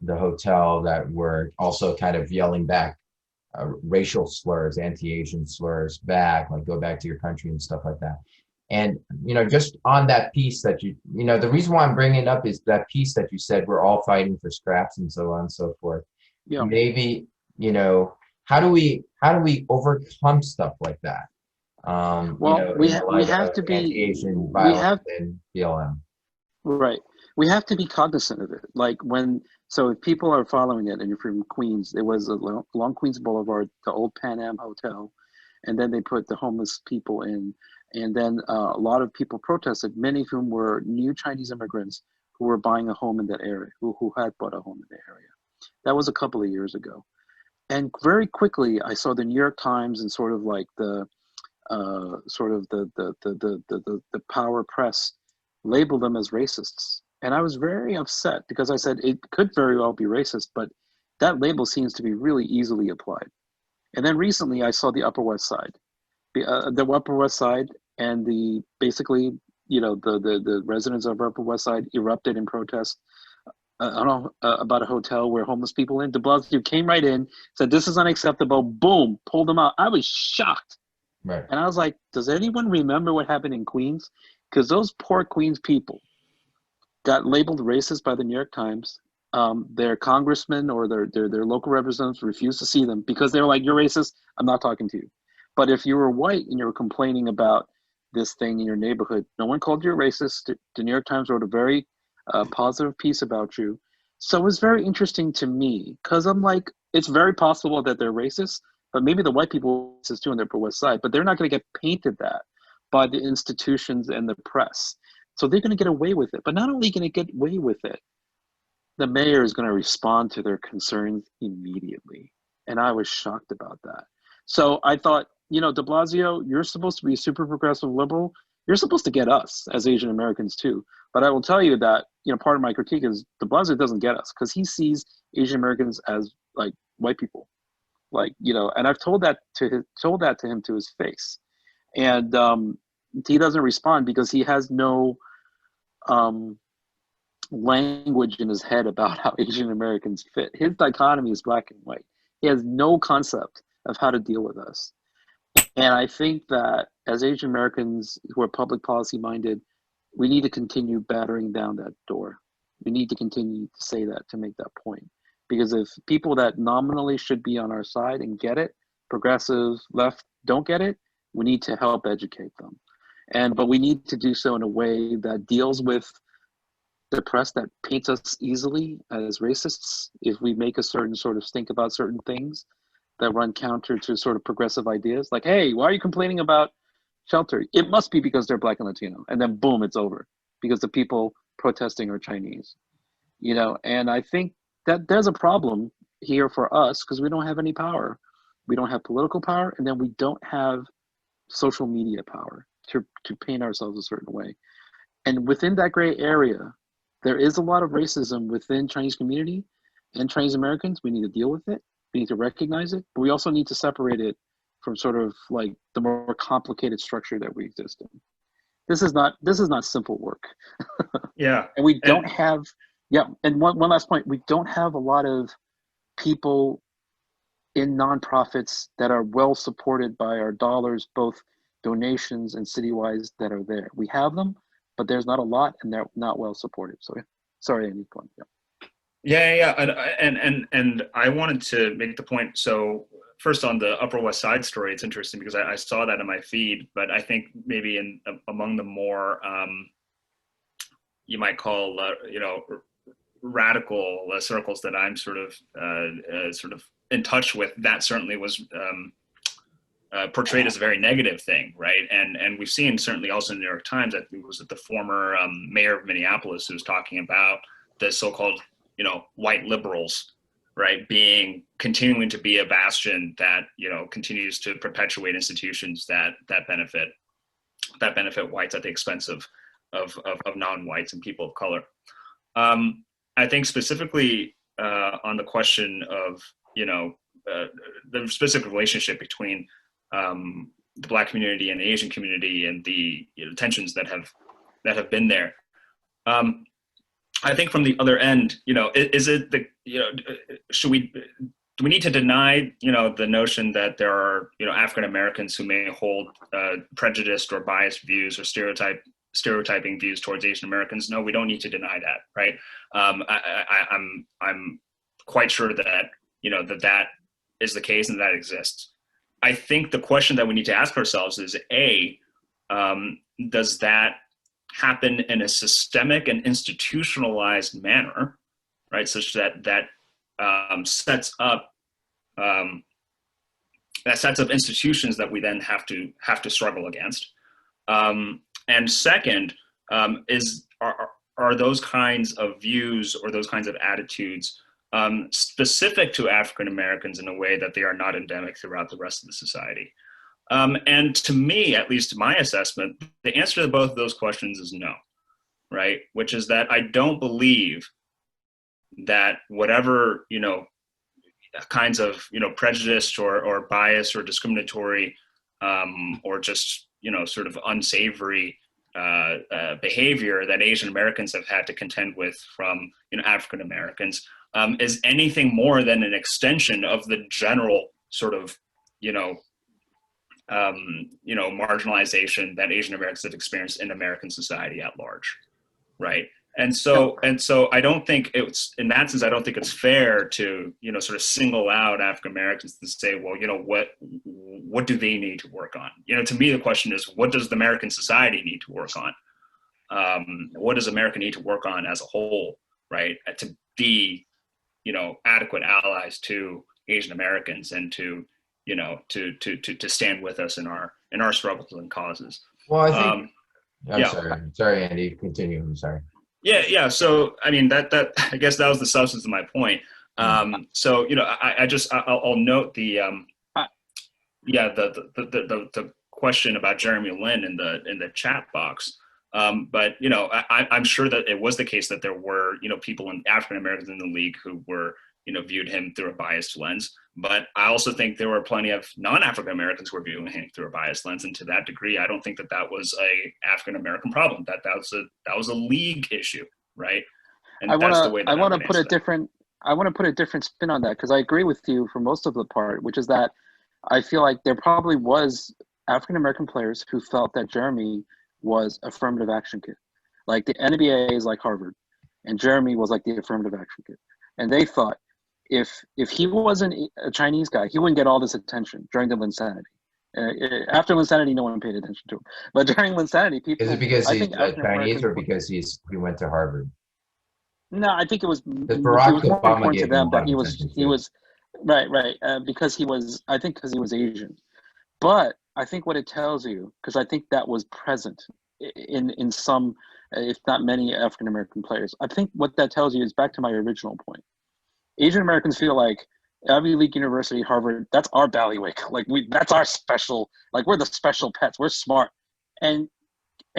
hotel that were also kind of yelling back racial slurs, anti-Asian slurs back, like go back to your country and stuff like that. And, just on that piece that the reason why I'm bringing it up is that piece that you said, we're all fighting for scraps and so on and so forth. Yeah. Maybe, how do we overcome stuff like that? Well, we have to be anti-Asian violence in BLM. Right. We have to be cognizant of it. Like so if people are following it and you're from Queens, it was along Queens Boulevard, the old Pan Am Hotel, and then they put the homeless people in. And then a lot of people protested, many of whom were new Chinese immigrants who were buying a home in that area, who had bought a home in the area. That was a couple of years ago. And very quickly, I saw the New York Times and sort of like the power press label them as racists. And I was very upset because I said it could very well be racist, but that label seems to be really easily applied. And then recently I saw the Upper West Side. The Upper West Side and the residents of Upper West Side erupted in protest about a hotel where homeless people in. De Blasio came right in, said this is unacceptable, boom, pulled them out. I was shocked. Right. And I was like, does anyone remember what happened in Queens? Because those poor Queens people got labeled racist by the New York Times. Their congressmen or their local representatives refused to see them because they were like, you're racist, I'm not talking to you. But if you were white and you were complaining about this thing in your neighborhood, no one called you a racist. The New York Times wrote a very positive piece about you. So it was very interesting to me because I'm like, it's very possible that they're racist, but maybe the white people are racist too on the Upper West Side, but they're not going to get painted that by the institutions and the press. So they're going to get away with it. But not only going to get away with it, the mayor is going to respond to their concerns immediately. And I was shocked about that. So I thought, de Blasio, you're supposed to be a super progressive liberal. You're supposed to get us as Asian Americans too. But I will tell you that, part of my critique is de Blasio doesn't get us because he sees Asian Americans as like white people, and I've told that to him to his face. And he doesn't respond because he has no language in his head about how Asian Americans fit. His dichotomy is black and white. He has no concept of how to deal with us. And I think that as Asian Americans who are public policy minded, we need to continue battering down that door. We need to continue to say that, to make that point. Because if people that nominally should be on our side and get it, progressive, left, don't get it, we need to help educate them. But we need to do so in a way that deals with the press that paints us easily as racists. If we make a certain sort of stink about certain things that run counter to sort of progressive ideas, like, hey, why are you complaining about shelter? It must be because they're black and Latino. And then boom, it's over because the people protesting are Chinese. And I think that there's a problem here for us because we don't have any power. We don't have political power, and then we don't have social media power to paint ourselves a certain way. And within that gray area, there is a lot of racism within Chinese community and Chinese Americans. We need to deal with it. We need to recognize it, but we also need to separate it from sort of like the more complicated structure that we exist in. This is not simple work. Yeah. And we don't have, and one last point, we don't have a lot of people in nonprofits that are well supported by our dollars, both donations and city-wise, that are there. We have them, but there's not a lot, and they're not well supported. So, sorry, Andi, go on. Yeah. And I wanted to make the point. So first on the Upper West Side story, it's interesting because I saw that in my feed, but I think maybe among the more, you might call, radical circles that I'm sort of in touch with, that certainly was portrayed as a very negative thing, right? And we've seen certainly also in the New York Times, I think it was the former mayor of Minneapolis who was talking about the so-called, white liberals right, continuing to be a bastion that, you know, continues to perpetuate institutions that benefit whites at the expense of non-whites and people of color. I think specifically on the question of, you know, the specific relationship between the Black community and the Asian community and the, you know, tensions that have been there. I think from the other end, you know, is it the, you know, do we need to deny, you know, the notion that there are, you know, African Americans who may hold prejudiced or biased views or stereotyping views towards Asian Americans? No, we don't need to deny that, right? I'm quite sure that, you know, that is the case and that exists. I think the question that we need to ask ourselves is, does that happen in a systemic and institutionalized manner, right? Such that sets up institutions that we then have to struggle against. And second, are those kinds of views or those kinds of attitudes specific to African Americans in a way that they are not endemic throughout the rest of the society? And to me, at least my assessment, the answer to both of those questions is no, right? Which is that I don't believe that whatever, you know, kinds of, you know, prejudice or bias or discriminatory or just, you know, sort of unsavory behavior that Asian Americans have had to contend with from, you know, African Americans is anything more than an extension of the general sort of, marginalization that Asian Americans have experienced in American society at large, right? And so I don't think it's, in that sense, I don't think it's fair to, you know, sort of single out African Americans to say, well, you know, what do they need to work on? You know, to me, the question is, what does the American society need to work on? What does America need to work on as a whole, right? To be, you know, adequate allies to Asian Americans and to, you know, to stand with us in our struggles and causes. Well, I think, I'm sorry, Andy, continue, I'm sorry. Yeah. So, I mean, that I guess that was the substance of my point. So, you know, I'll note the question about Jeremy Lin in the chat box. But, you know, I'm sure that it was the case that there were, you know, people in African Americans in the league who were, you know, viewed him through a biased lens. But I also think there were plenty of non-African Americans who were viewing him through a biased lens. And to that degree, I don't think that was a African American problem. That was a league issue, right? And I want to put a different spin on that, because I agree with you for most of the part, which is that I feel like there probably was African American players who felt that Jeremy was affirmative action kid. Like the NBA is like Harvard, and Jeremy was like the affirmative action kid. And they thought if he wasn't a Chinese guy, he wouldn't get all this attention during the Linsanity. After Linsanity, no one paid attention to him. But during Linsanity, people... Is it because he's Chinese or because he went to Harvard? No, I think it was Barack Obama gave to them that he was right, because he was Asian. But I think what it tells you, because I think that was present in some, if not many, African American players. I think what that tells you is back to my original point. Asian Americans feel like Ivy League University, Harvard, that's our bailiwick. Like that's our special, like we're the special pets. We're smart. And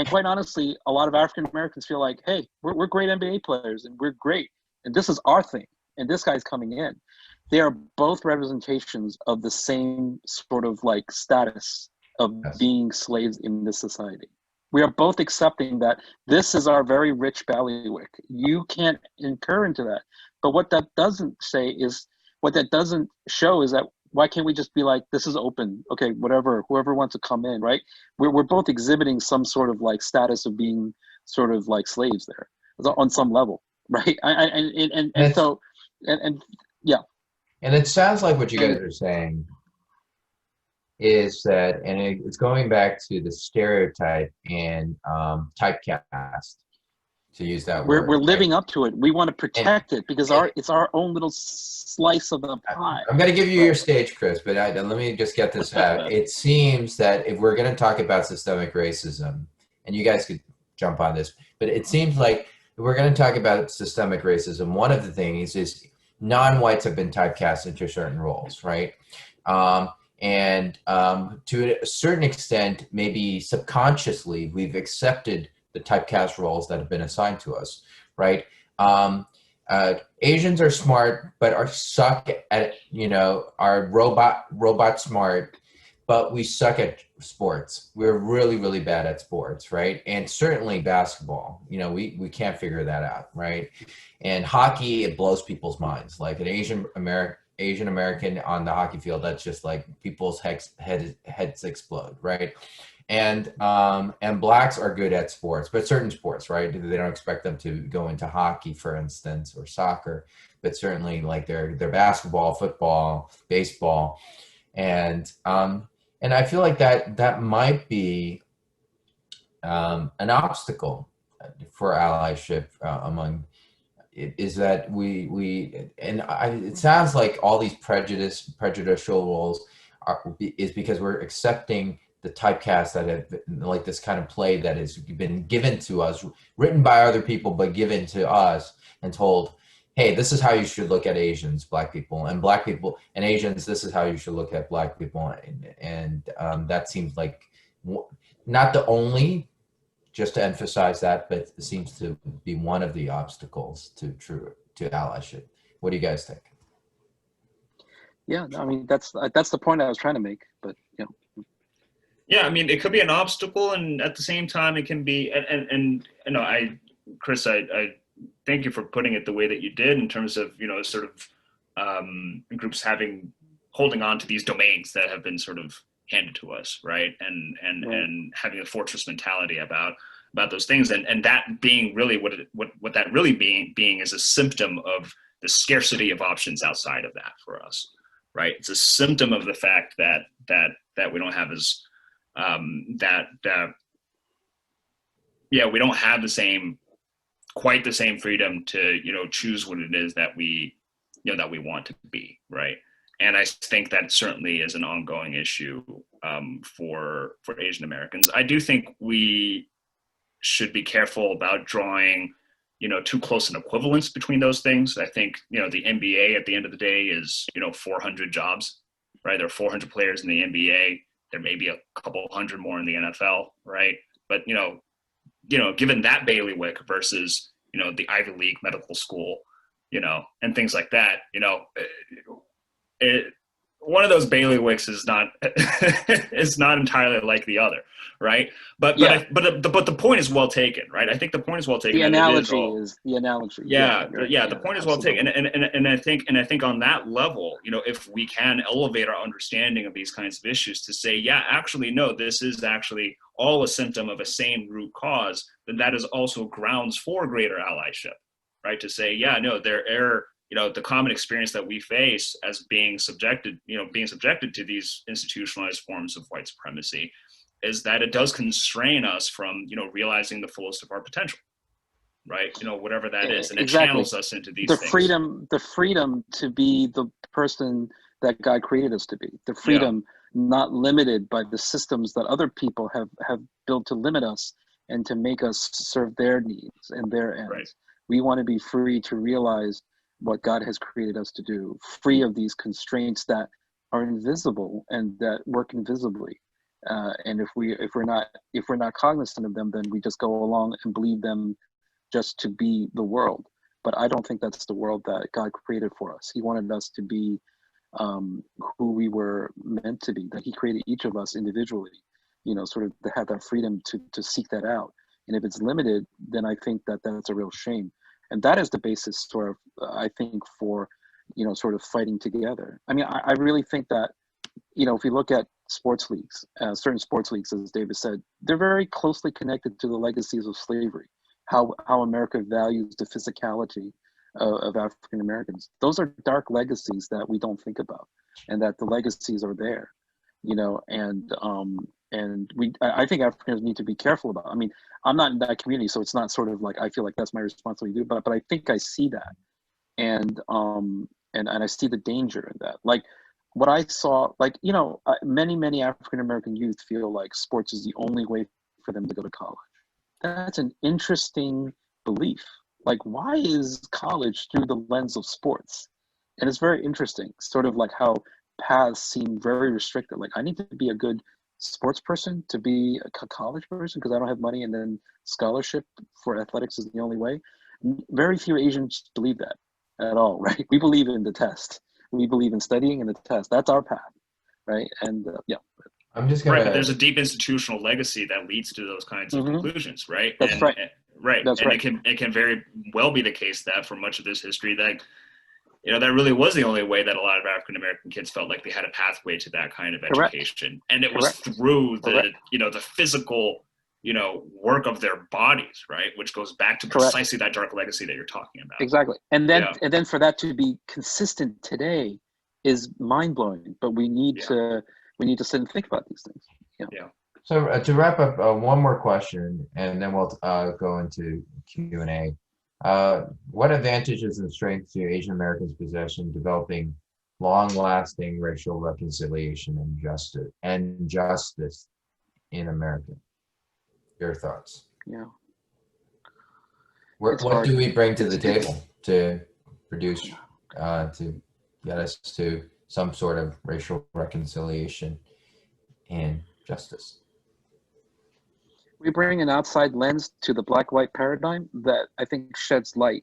quite honestly, a lot of African Americans feel like, hey, we're great NBA players and we're great. And this is our thing. And this guy's coming in. They are both representations of the same sort of like status of being slaves in this society. We are both accepting that this is our very rich bailiwick. You can't incur into that. But what that doesn't show is that why can't we just be like, this is open, okay, whatever, whoever wants to come in, right? We're both exhibiting some sort of like status of being sort of like slaves there on some level, right? And it sounds like what you guys are saying is that, and it's going back to the stereotype and typecast, to use that word. We're living up to it. We want to protect it because it's our own little slice of the pie. I'm going to give you your stage, Chris, but let me just get this out. It seems that if we're going to talk about systemic racism, and you guys could jump on this, but it seems like if we're going to talk about systemic racism, one of the things is non-whites have been typecast into certain roles, right? And to a certain extent, maybe subconsciously, we've accepted the typecast roles that have been assigned to us, right? Asians are smart, but are suck at, are robot smart, but we suck at sports. We're really, really bad at sports, right? And certainly basketball, we can't figure that out, right? And hockey, it blows people's minds. Like an Asian American on the hockey field, that's just like people's heads explode, right? And blacks are good at sports, but certain sports, right? They don't expect them to go into hockey, for instance, or soccer, but certainly like their basketball, football, baseball, and I feel like that might be an obstacle for allyship among. Is that it sounds like all these prejudicial roles is because we're accepting the typecast that have been, like this kind of play that has been given to us, written by other people, but given to us and told, hey, this is how you should look at Asians, black people, and black people and Asians, this is how you should look at black people. And that seems like not the only, just to emphasize that, but it seems to be one of the obstacles to allyship. What do you guys think? Yeah, I mean, that's the point I was trying to make, but Yeah, I mean, it could be an obstacle, and at the same time, it can be. And Chris, I thank you for putting it the way that you did in terms of sort of groups holding on to these domains that have been sort of handed to us, right? And having a fortress mentality about those things, and that being really what that really being is a symptom of the scarcity of options outside of that for us, right? It's a symptom of the fact that we don't have as we don't have quite the same freedom to choose what it is that we that we want to be, right? And I think that certainly is an ongoing issue for Asian Americans. I do think we should be careful about drawing too close an equivalence between those things. I think the NBA at the end of the day is 400 jobs, right? There are 400 players in the NBA. There may be a couple hundred more in the NFL, right? But given that bailiwick versus the Ivy League medical school, and things like that, one of those bailiwicks is not entirely like the other, right? But the point is well taken, right? I think the point is well taken. The analogy is the analogy. The point is well taken, and I think on that level, if we can elevate our understanding of these kinds of issues to say, yeah, actually, no, this is actually all a symptom of a same root cause, then that is also grounds for greater allyship, right? To say, yeah, no, there are. The common experience that we face as being subjected to these institutionalized forms of white supremacy is that it does constrain us from, realizing the fullest of our potential, right? Whatever that is. And it channels us into these things. The freedom to be the person that God created us to be, the freedom not limited by the systems that other people have built to limit us and to make us serve their needs and their ends. Right. We want to be free to realize what God has created us to do, free of these constraints that are invisible and that work invisibly. And if we're not cognizant of them, then we just go along and believe them just to be the world. But I don't think that's the world that God created for us. He wanted us to be who we were meant to be, that he created each of us individually, sort of to have that freedom to seek that out. And if it's limited, then I think that that's a real shame. And that is the basis sort of, I think, for, sort of fighting together. I mean, I really think that, if you look at sports leagues, certain sports leagues, as David said, they're very closely connected to the legacies of slavery, how America values the physicality of African Americans. Those are dark legacies that we don't think about, and that the legacies are there, and I think Africans need to be careful about. I mean, I'm not in that community, so it's not sort of like I feel like that's my responsibility to do, but I think I see that, and I see the danger in that. Like what I saw, many African American youth feel like sports is the only way for them to go to college. That's an interesting belief. Like, why is college through the lens of sports? And it's very interesting, sort of like how paths seem very restricted. Like I need to be a good sports person to be a college person because I don't have money, and then scholarship for athletics is the only way. Very few Asians believe that at all, right? We believe in the test. We believe in studying and the test. That's our path, right? And yeah. I'm just gonna. Right, but there's a deep institutional legacy that leads to those kinds of conclusions, right? That's right. Right. That's and right. it can very well be the case that for much of this history that that really was the only way that a lot of African American kids felt like they had a pathway to that kind of education. And it was through the the physical work of their bodies, right? Which goes back to precisely that dark legacy that you're talking about. Exactly. And then for that to be consistent today is mind-blowing, but we need to sit and think about these things. So to wrap up, one more question, and then we'll go into Q&A. What advantages and strengths do Asian Americans possess in developing long-lasting racial reconciliation and justice in America? Your thoughts? Yeah. What do we bring to the table to produce, to get us to some sort of racial reconciliation and justice? We bring an outside lens to the black-white paradigm that I think sheds light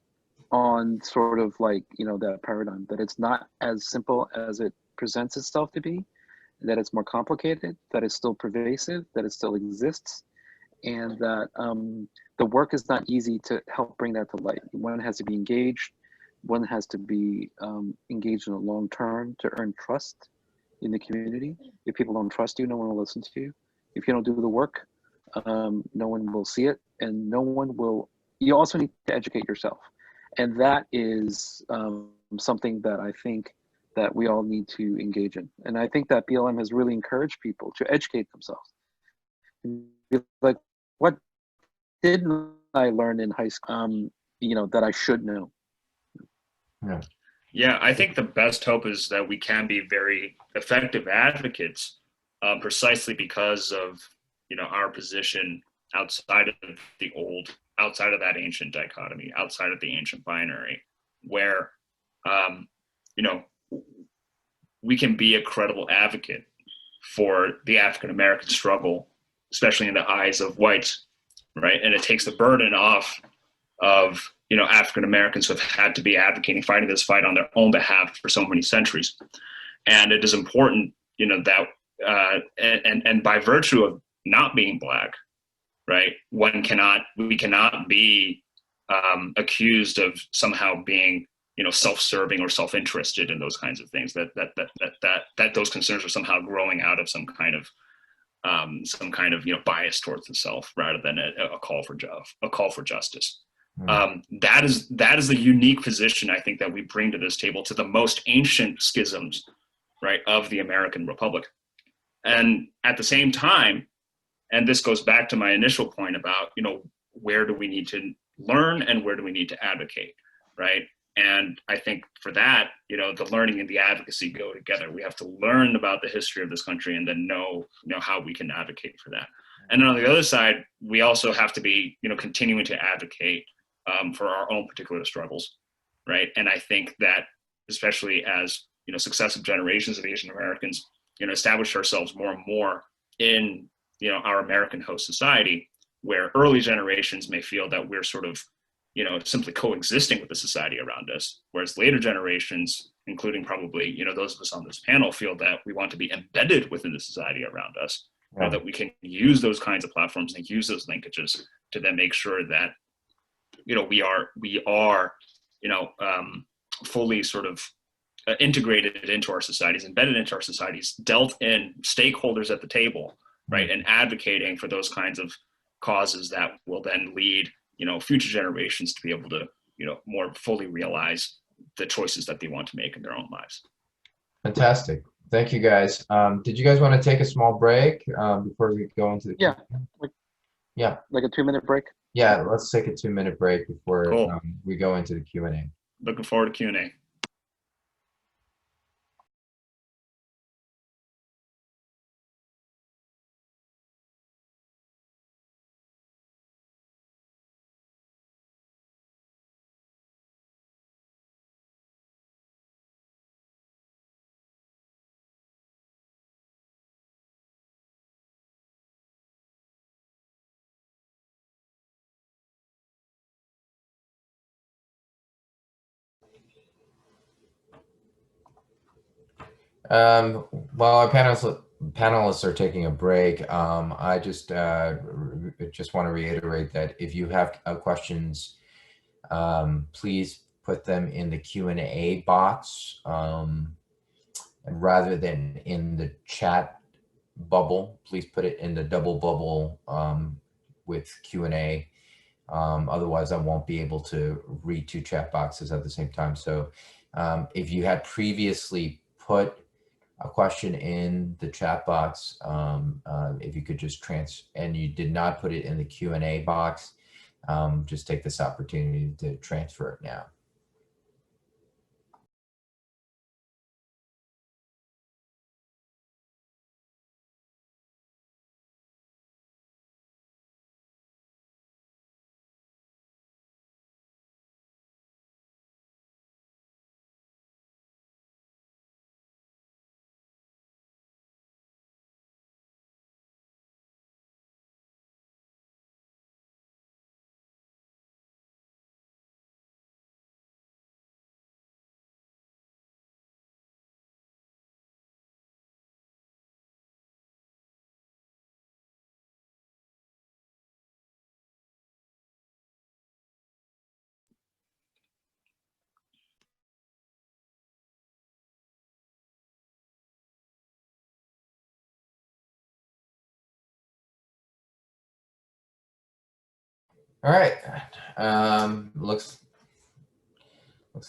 on sort of like, that paradigm, that it's not as simple as it presents itself to be, that it's more complicated, that it's still pervasive, that it still exists, and that the work is not easy to help bring that to light. One has to be engaged. One has to be engaged in the long term to earn trust in the community. If people don't trust you, no one will listen to you. If you don't do the work, no one will see it, and no one will. You also need to educate yourself, and that is something that I think that we all need to engage in. And I think that BLM has really encouraged people to educate themselves. Like, what didn't I learn in high school? That I should know. Yeah, I think the best hope is that we can be very effective advocates, precisely because of our position outside of that ancient dichotomy, outside of the ancient binary, where we can be a credible advocate for the African American struggle, especially in the eyes of whites, right? And it takes the burden off of African Americans who have had to be fighting this fight on their own behalf for so many centuries. And it is important, that and by virtue of not being Black, right, we cannot be accused of somehow being self-serving or self-interested in those kinds of things, that those concerns are somehow growing out of some kind of bias towards the self rather than a call for justice. That is the unique position I think that we bring to this table, to the most ancient schisms, right, of the American Republic. And at the same time, and this goes back to my initial point about, where do we need to learn and where do we need to advocate, right? And I think for that, the learning and the advocacy go together. We have to learn about the history of this country and then know how we can advocate for that. And then on the other side, we also have to be, continuing to advocate for our own particular struggles, right? And I think that especially as, successive generations of Asian Americans, establish ourselves more and more in, our American host society, where early generations may feel that we're sort of, simply coexisting with the society around us, whereas later generations, including probably, those of us on this panel, feel that we want to be embedded within the society around us, that we can use those kinds of platforms and use those linkages to then make sure that, we are, fully sort of integrated into our societies, embedded into our societies, dealt in stakeholders at the table, right, and advocating for those kinds of causes that will then lead, future generations to be able to, more fully realize the choices that they want to make in their own lives. Fantastic. Thank you, guys. Did you guys want to take a small break before we go into the like a 2-minute break? Yeah, let's take a 2-minute break before Cool. We go into the Q&A. Looking forward to Q&A. While our panelists are taking a break, I just want to reiterate that if you have questions, please put them in the Q&A box, and rather than in the chat bubble. Please put it in the double bubble with Q&A. Otherwise, I won't be able to read two chat boxes at the same time. So if you had previously put a question in the chat box, if you could just and you did not put it in the Q&A box, just take this opportunity to transfer it now. All right. Looks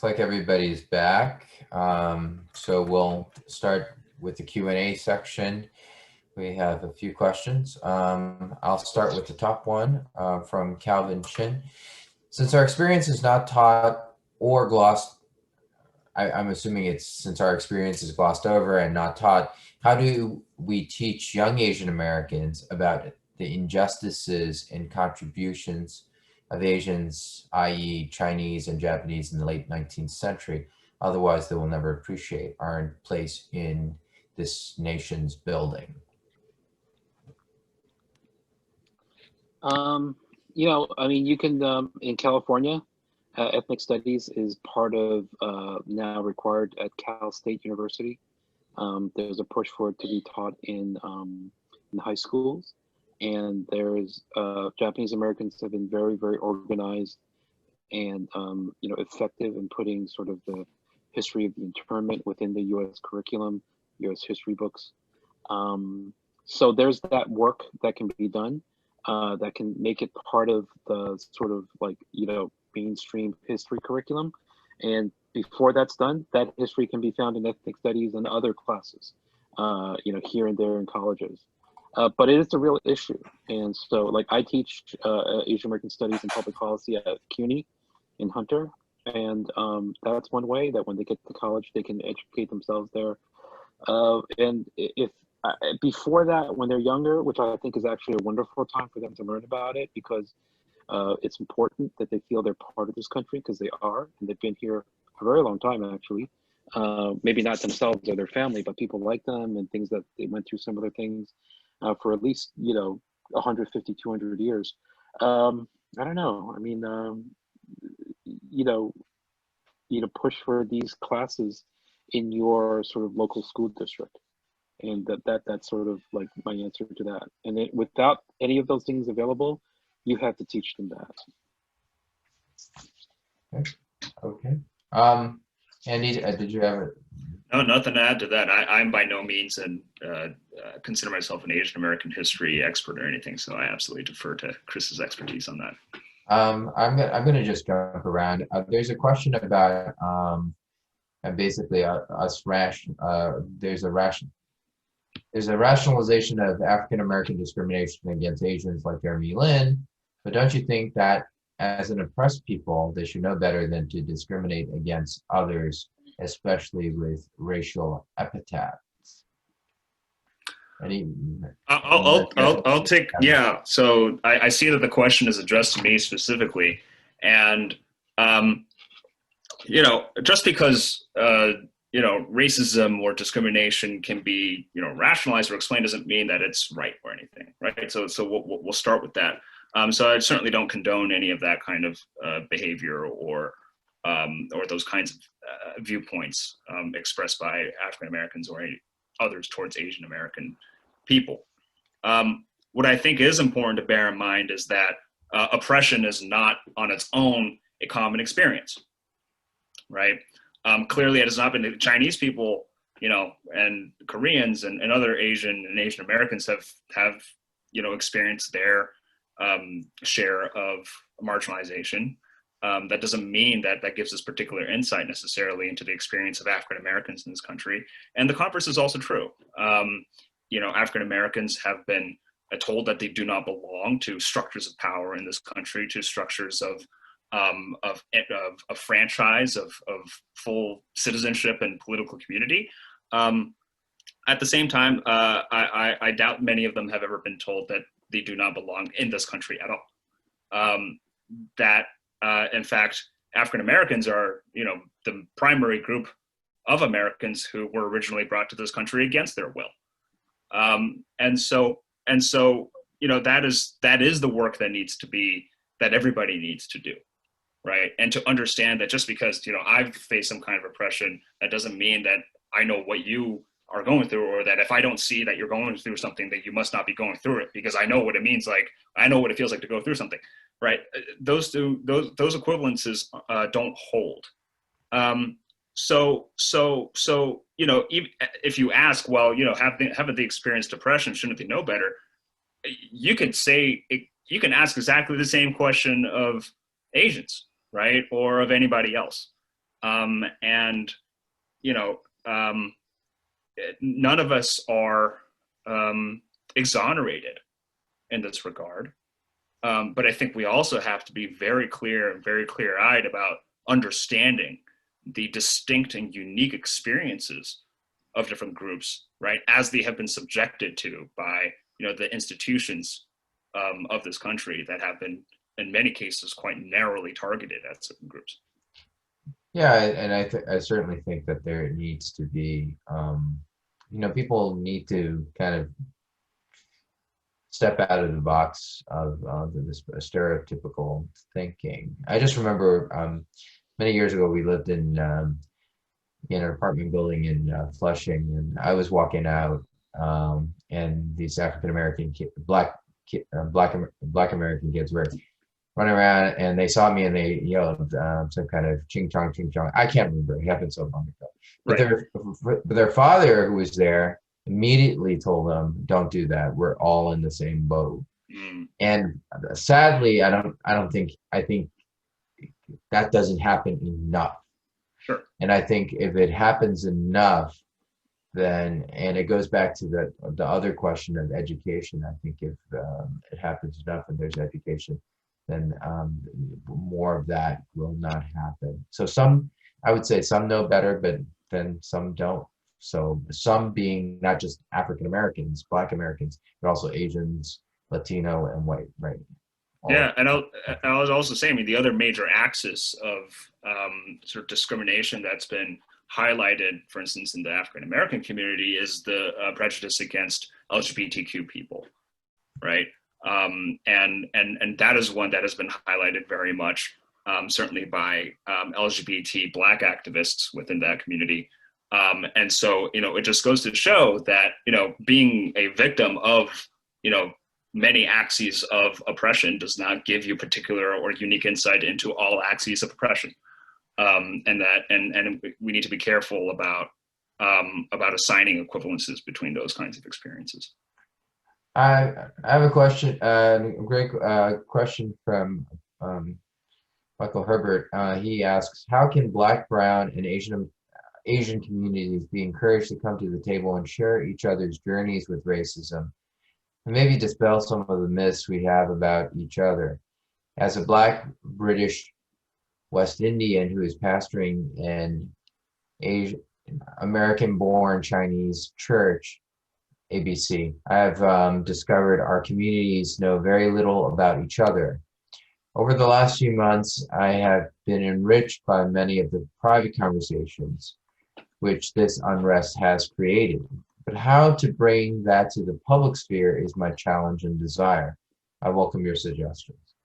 like everybody's back. So we'll start with the Q&A section. We have a few questions. I'll start with the top one from Calvin Chin. Since our experience is not taught or glossed, I'm assuming it's since our experience is glossed over and not taught, how do we teach young Asian Americans about the injustices and contributions of Asians, i.e. Chinese and Japanese in the late 19th century? Otherwise, they will never appreciate our place in this nation's building. I mean, you can, in California, ethnic studies is part of now required at Cal State University. There's a push for it to be taught in high schools, and there's Japanese Americans have been very, very organized and effective in putting sort of the history of the internment within the U.S. curriculum, U.S. history books. So there's that work that can be done that can make it part of the sort of like mainstream history curriculum. And before that's done, that history can be found in ethnic studies and other classes, here and there in colleges. But it is a real issue. And so like I teach Asian American Studies and Public Policy at CUNY in Hunter. And that's one way that when they get to college, they can educate themselves there. And if before that, when they're younger, which I think is actually a wonderful time for them to learn about it, because it's important that they feel they're part of this country, because they are, and they've been here a very long time, actually. Maybe not themselves or their family, but people like them and things that they went through similar things for at least, 150, 200 years. I don't know. I mean, push for these classes in your sort of local school district. And that's sort of like my answer to that. And without any of those things available, you have to teach them that. Okay. Andy, did you have No, nothing to add to that. I'm by no means consider myself an Asian American history expert or anything, so I absolutely defer to Chris's expertise on that. I'm going to just jump around. There's a question about basically there's a rationalization of African American discrimination against Asians like Jeremy Lin, but don't you think that as an oppressed people, they should know better than to discriminate against others, especially with racial epithets? I'll take, yeah. So I see that the question is addressed to me specifically, and just because racism or discrimination can be rationalized or explained doesn't mean that it's right or anything, right? So we'll start with that. So I certainly don't condone any of that kind of behavior or or those kinds of viewpoints expressed by African Americans or others towards Asian American people. What I think is important to bear in mind is that oppression is not on its own a common experience, right? Clearly, it has not been. The Chinese people, and Koreans and other Asian Americans have experienced their share of marginalization. That doesn't mean that gives us particular insight necessarily into the experience of African Americans in this country. And the converse is also true. African Americans have been told that they do not belong to structures of power in this country, to structures of franchise, of full citizenship and political community. At the same time, I doubt many of them have ever been told that they do not belong in this country at all. In fact, African Americans are, the primary group of Americans who were originally brought to this country against their will. And so, that is the work that everybody needs to do, right? And to understand that just because, I've faced some kind of oppression, that doesn't mean that I know what you are going through, or that if I don't see that you're going through something, that you must not be going through it, because I know what it means. Like, I know what it feels like to go through something, right? Those equivalences don't hold. So even if you ask, well, haven't they experienced depression? Shouldn't they know better? You can ask exactly the same question of Asians, right? Or of anybody else. None of us are exonerated in this regard. But I think we also have to be very clear and very clear-eyed about understanding the distinct and unique experiences of different groups, right, as they have been subjected to by, the institutions of this country that have been, in many cases, quite narrowly targeted at certain groups. Yeah, and I certainly think that there needs to be, people need to kind of step out of the box of this stereotypical thinking. I just remember many years ago we lived in an apartment building in Flushing, and I was walking out, and these African American black American kids were running around, and they saw me and they yelled some kind of ching chong. I can't remember. It happened so long ago. But Right. their father, who was there, immediately told them, "Don't do that. We're all in the same boat." Mm. And sadly, I think that doesn't happen enough. Sure. And I think if it happens enough, then, and it goes back to the other question of education. I think if it happens enough and there's education, then more of that will not happen. So I would say some know better, but then some don't. So some being not just African Americans, Black Americans, but also Asians, Latino, and white, right? Yeah, and I was also saying, the other major axis of sort of discrimination that's been highlighted, for instance, in the African American community, is the prejudice against LGBTQ people, right? And that is one that has been highlighted very much, certainly by LGBT Black activists within that community. And so, it just goes to show that, being a victim of, many axes of oppression does not give you particular or unique insight into all axes of oppression. And we need to be careful about assigning equivalences between those kinds of experiences. I have a question, a great question from Michael Herbert. He asks, how can Black, Brown, and Asian communities be encouraged to come to the table and share each other's journeys with racism, and maybe dispel some of the myths we have about each other? As a Black British West Indian who is pastoring an American-born Chinese church, ABC, I have discovered our communities know very little about each other. Over the last few months, I have been enriched by many of the private conversations which this unrest has created. But how to bring that to the public sphere is my challenge and desire. I welcome your suggestions.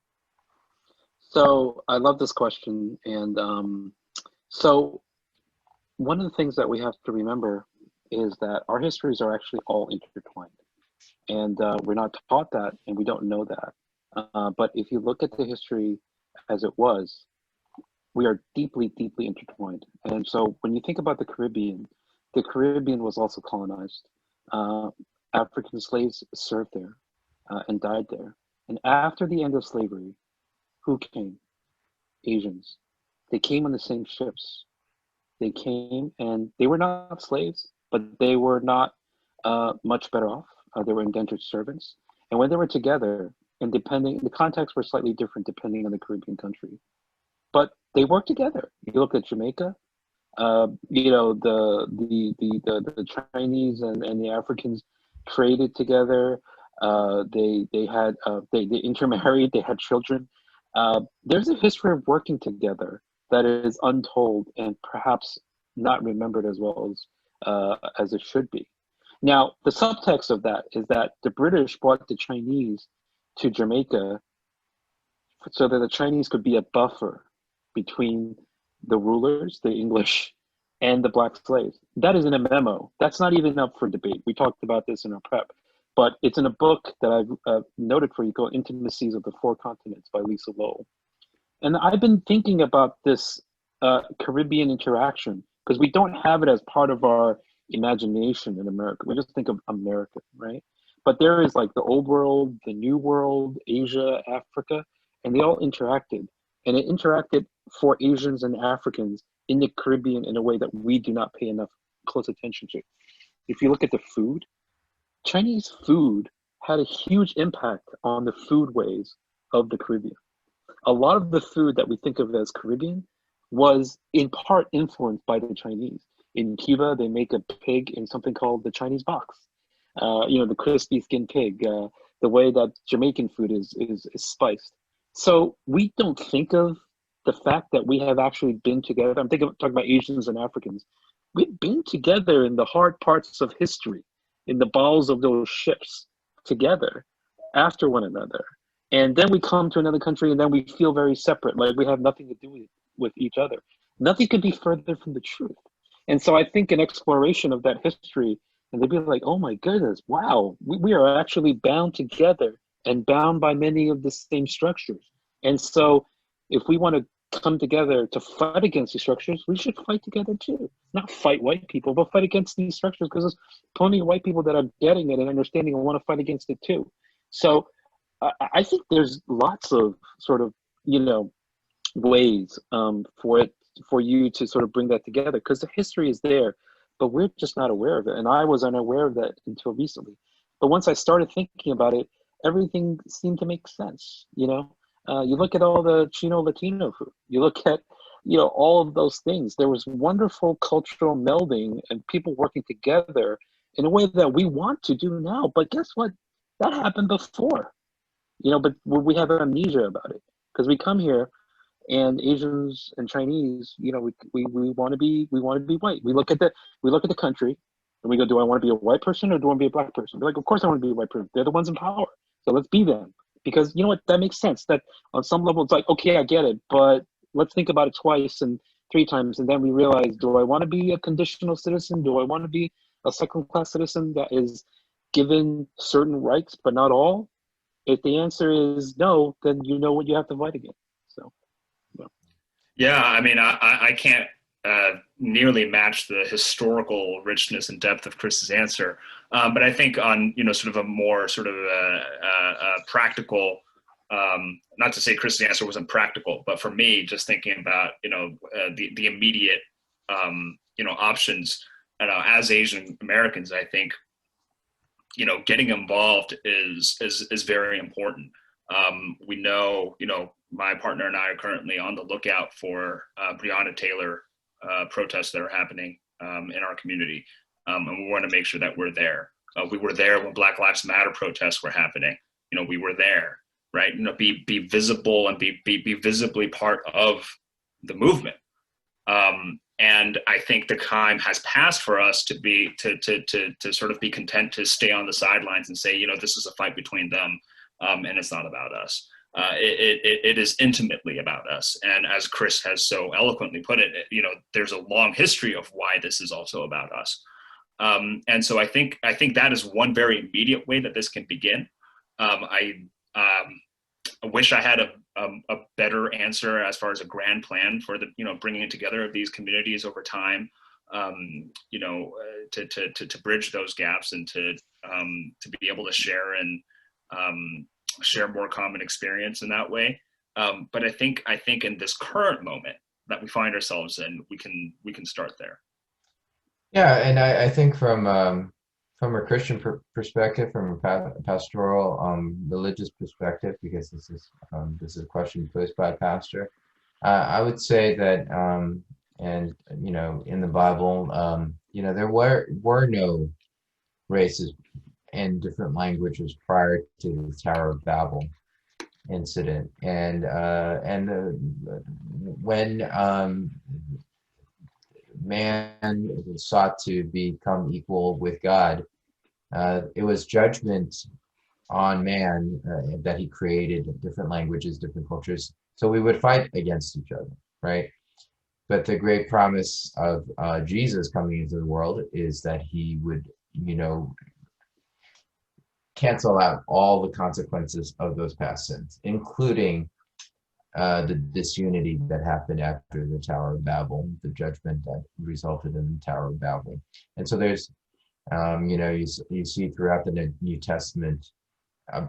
So I love this question. And so one of the things that we have to remember is that our histories are actually all intertwined. And we're not taught that, and we don't know that. But if you look at the history as it was, we are deeply, deeply intertwined. And so when you think about the Caribbean was also colonized. African slaves served there and died there. And after the end of slavery, who came? Asians. They came on the same ships. They came and they were not slaves, but they were not much better off. They were indentured servants. And when they were together, and the contexts were slightly different depending on the Caribbean country, but they worked together. You look at Jamaica, you know, the Chinese and the Africans traded together. They intermarried. They had children. There's a history of working together that is untold and perhaps not remembered as well as it should be. Now, the subtext of that is that the British brought the Chinese to Jamaica so that the Chinese could be a buffer between the rulers, the English, and the black slaves. That is in a memo. That's not even up for debate. We talked about this in our prep, but it's in a book that I've noted for you called Intimacies of the Four Continents by Lisa Lowell. And I've been thinking about this Caribbean interaction because we don't have it as part of our imagination in America. We just think of America, right? But there is like the old world, the new world, Asia, Africa, and they all interacted. And it interacted for Asians and Africans in the Caribbean in a way that we do not pay enough close attention to. If you look at the food, Chinese food had a huge impact on the foodways of the Caribbean. A lot of the food that we think of as Caribbean was in part influenced by the Chinese. In Cuba, they make a pig in something called the Chinese box. You know, the crispy skinned pig, the way that Jamaican food is spiced. So we don't think of the fact that we have actually been together. I'm talking about Asians and Africans. We've been together in the hard parts of history, in the bowels of those ships together after one another. And then we come to another country and then we feel very separate, like we have nothing to do with each other. Nothing could be further from the truth. And so I think an exploration of that history, and they'd be like, oh my goodness, wow, we are actually bound together and bound by many of the same structures. And so if we want to come together to fight against these structures, we should fight together too. Not fight white people, but fight against these structures because there's plenty of white people that are getting it and understanding and want to fight against it too. So I think there's lots of sort of, you know, ways for you to sort of bring that together because the history is there, but we're just not aware of it. And I was unaware of that until recently. But once I started thinking about it, everything seemed to make sense. You know, you look at all the Chino Latino food, you look at, you know, all of those things. There was wonderful cultural melding and people working together in a way that we want to do now. But guess what? That happened before, you know, but we have amnesia about it because we come here and Asians and Chinese, you know, we want to be white. We look at the country and we go, do I want to be a white person or do I want to be a black person? They're like, of course I want to be a white person. They're the ones in power. So let's be them. Because you know what, that makes sense. That on some level it's like, okay, I get it, but let's think about it twice and three times. And then we realize, do I want to be a conditional citizen? Do I want to be a second-class citizen that is given certain rights, but not all? If the answer is no, then you know what you have to fight against. So, yeah. Yeah, I mean, I can't nearly match the historical richness and depth of Chris's answer, but I think on, you know, sort of a more sort of practical, not to say Chris's answer wasn't practical, but for me, just thinking about, you know, the immediate, you know, options, you know, as Asian Americans, I think, you know, getting involved is very important. We know, you know, my partner and I are currently on the lookout for Breonna Taylor protests that are happening in our community, and we want to make sure that we're there. We were there when Black Lives Matter protests were happening. You know, we were there, right? You know, be visible and be visibly part of the movement. And I think the time has passed for us to sort of be content to stay on the sidelines and say, you know, this is a fight between them, and it's not about us. It is intimately about us. And as Chris has so eloquently put it, there's a long history of why this is also about us. And so I think that is one very immediate way that this can begin. I wish I had a better answer as far as a grand plan for the bringing together of these communities over time, to bridge those gaps and to be able to share and share more common experience in that way. But I think in this current moment that we find ourselves in, we can start there. Yeah, and I think from a Christian perspective, from a pastoral religious perspective, because this is a question posed by a pastor, I would say that and in the Bible, there were no races and different languages prior to the Tower of Babel incident, and when man sought to become equal with God, it was judgment on man that he created different languages, different cultures, so we would fight against each other, right? But the great promise of Jesus coming into the world is that he would, cancel out all the consequences of those past sins, including the disunity that happened after the Tower of Babel, the judgment that resulted in the Tower of Babel. And so there's, you see throughout the New Testament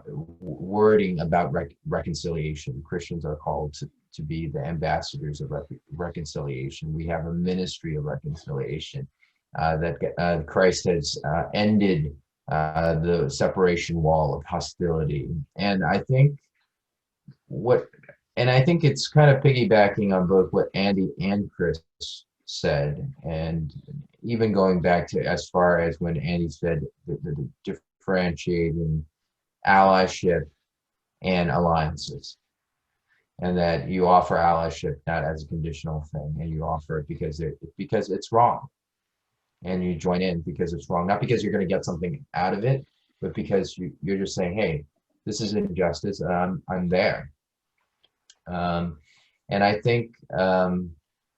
wording about reconciliation. Christians are called to be the ambassadors of reconciliation. We have a ministry of reconciliation that Christ has ended the separation wall of hostility. And I think it's kind of piggybacking on both what Andy and Chris said, and even going back to as far as when Andy said the differentiating allyship and alliances, and that you offer allyship not as a conditional thing, and you offer it because it's wrong, and you join in because it's wrong, not because you're going to get something out of it, but because you're just saying, hey, this is injustice, and I'm there. And I think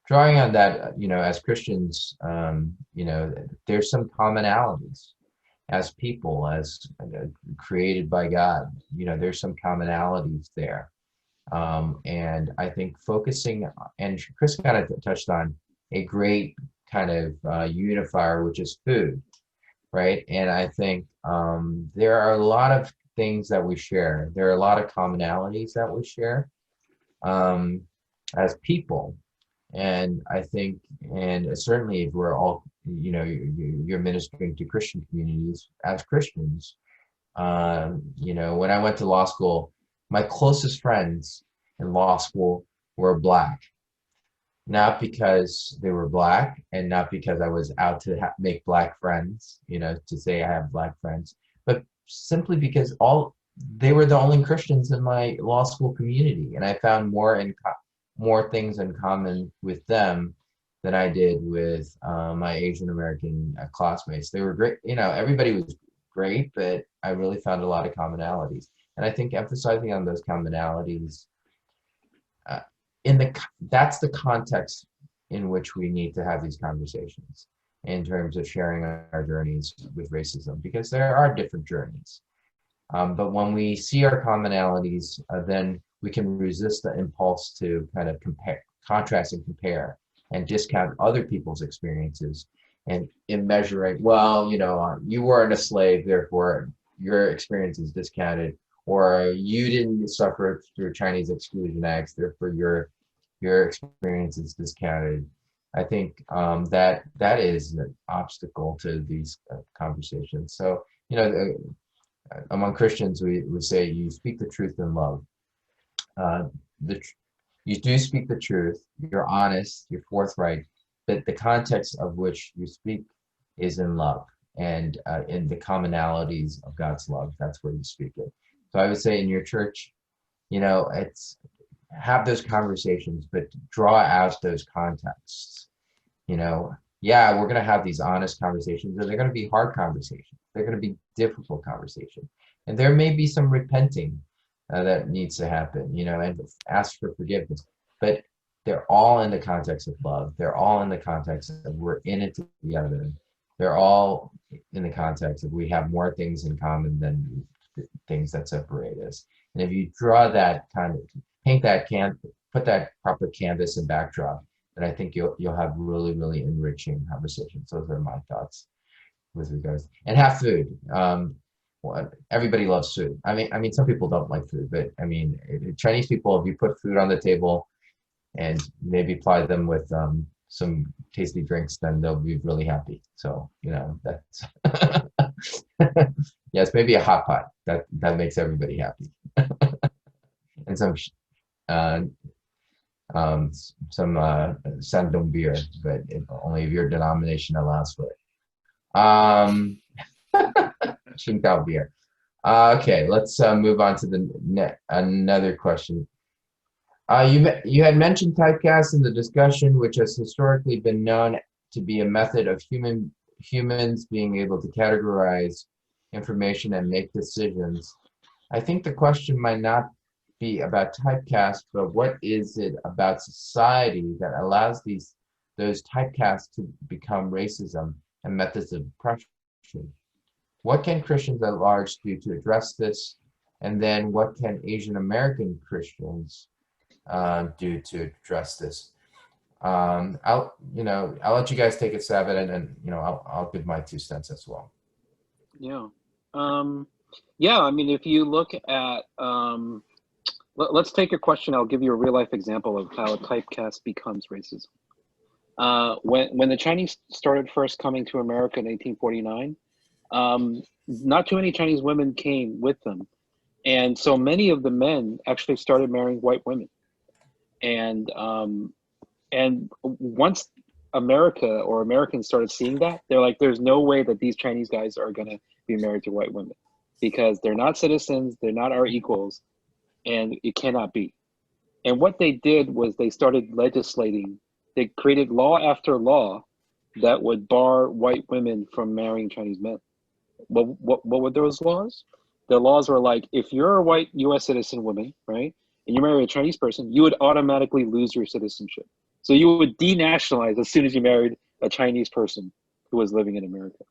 drawing on that, as Christians, there's some commonalities as people, as created by God. There's some commonalities there. And I think focusing, and Chris kind of touched on a great kind of unifier, which is food, right? And I think there are a lot of things that we share. There are a lot of commonalities that we share as people. And I think, and certainly if we're all, you're ministering to Christian communities as Christians, when I went to law school, my closest friends in law school were Black, not because they were Black and not because I was out to make Black friends, to say I have Black friends, but simply because they were the only Christians in my law school community. And I found more things in common with them than I did with my Asian American classmates. They were great, everybody was great, but I really found a lot of commonalities. And I think emphasizing on those commonalities, that's the context in which we need to have these conversations in terms of sharing our journeys with racism, because there are different journeys. But when we see our commonalities, then we can resist the impulse to kind of contrast and compare and discount other people's experiences, and in measuring, well, you weren't a slave, therefore your experience is discounted, or you didn't suffer through Chinese exclusion acts, therefore your experience is discounted. I think that is an obstacle to these conversations. So, among Christians, we say you speak the truth in love. You do speak the truth, you're honest, you're forthright, but the context of which you speak is in love, and in the commonalities of God's love. That's where you speak it. So I would say in your church, it's have those conversations, but draw out those contexts. Yeah, we're going to have these honest conversations, and they're going to be hard conversations. They're going to be difficult conversations. And there may be some repenting that needs to happen, and ask for forgiveness. But they're all in the context of love. They're all in the context of we're in it together. They're all in the context of we have more things in common than things that separate us. And if you draw that kind of, paint that put that proper canvas and backdrop, then I think you'll have really, really enriching conversations. Those are my thoughts with regards. And have food. Well, everybody loves food. I mean, some people don't like food, but I mean, Chinese people, if you put food on the table and maybe ply them with some tasty drinks, then they'll be really happy. So, that's yes, maybe a hot pot that makes everybody happy. And some Shandong beer, but only if your denomination allows for it. Qingdao beer. Okay, let's move on to another question. You had mentioned typecast in the discussion, which has historically been known to be a method of humans being able to categorize information and make decisions. I think the question might not be about typecast, but what is it about society that allows those typecasts to become racism and methods of oppression? What can Christians at large do to address this? And then what can Asian American Christians do to address this? I'll let you guys take a stab at it, and I'll give my 2 cents as well. Yeah. I mean, if you look at let's take a question. I'll give you a real life example of how a typecast becomes racism. When the Chinese started first coming to America in 1849, not too many Chinese women came with them. And so many of the men actually started marrying white women. And once America or Americans started seeing that, they're like, there's no way that these Chinese guys are going to be married to white women because they're not citizens, they're not our equals, and it cannot be. And what they did was they started legislating. They created law after law that would bar white women from marrying Chinese men. What were those laws? The laws were like, if you're a white US citizen woman, right, and you marry a Chinese person, you would automatically lose your citizenship. So you would denationalize as soon as you married a Chinese person who was living in America.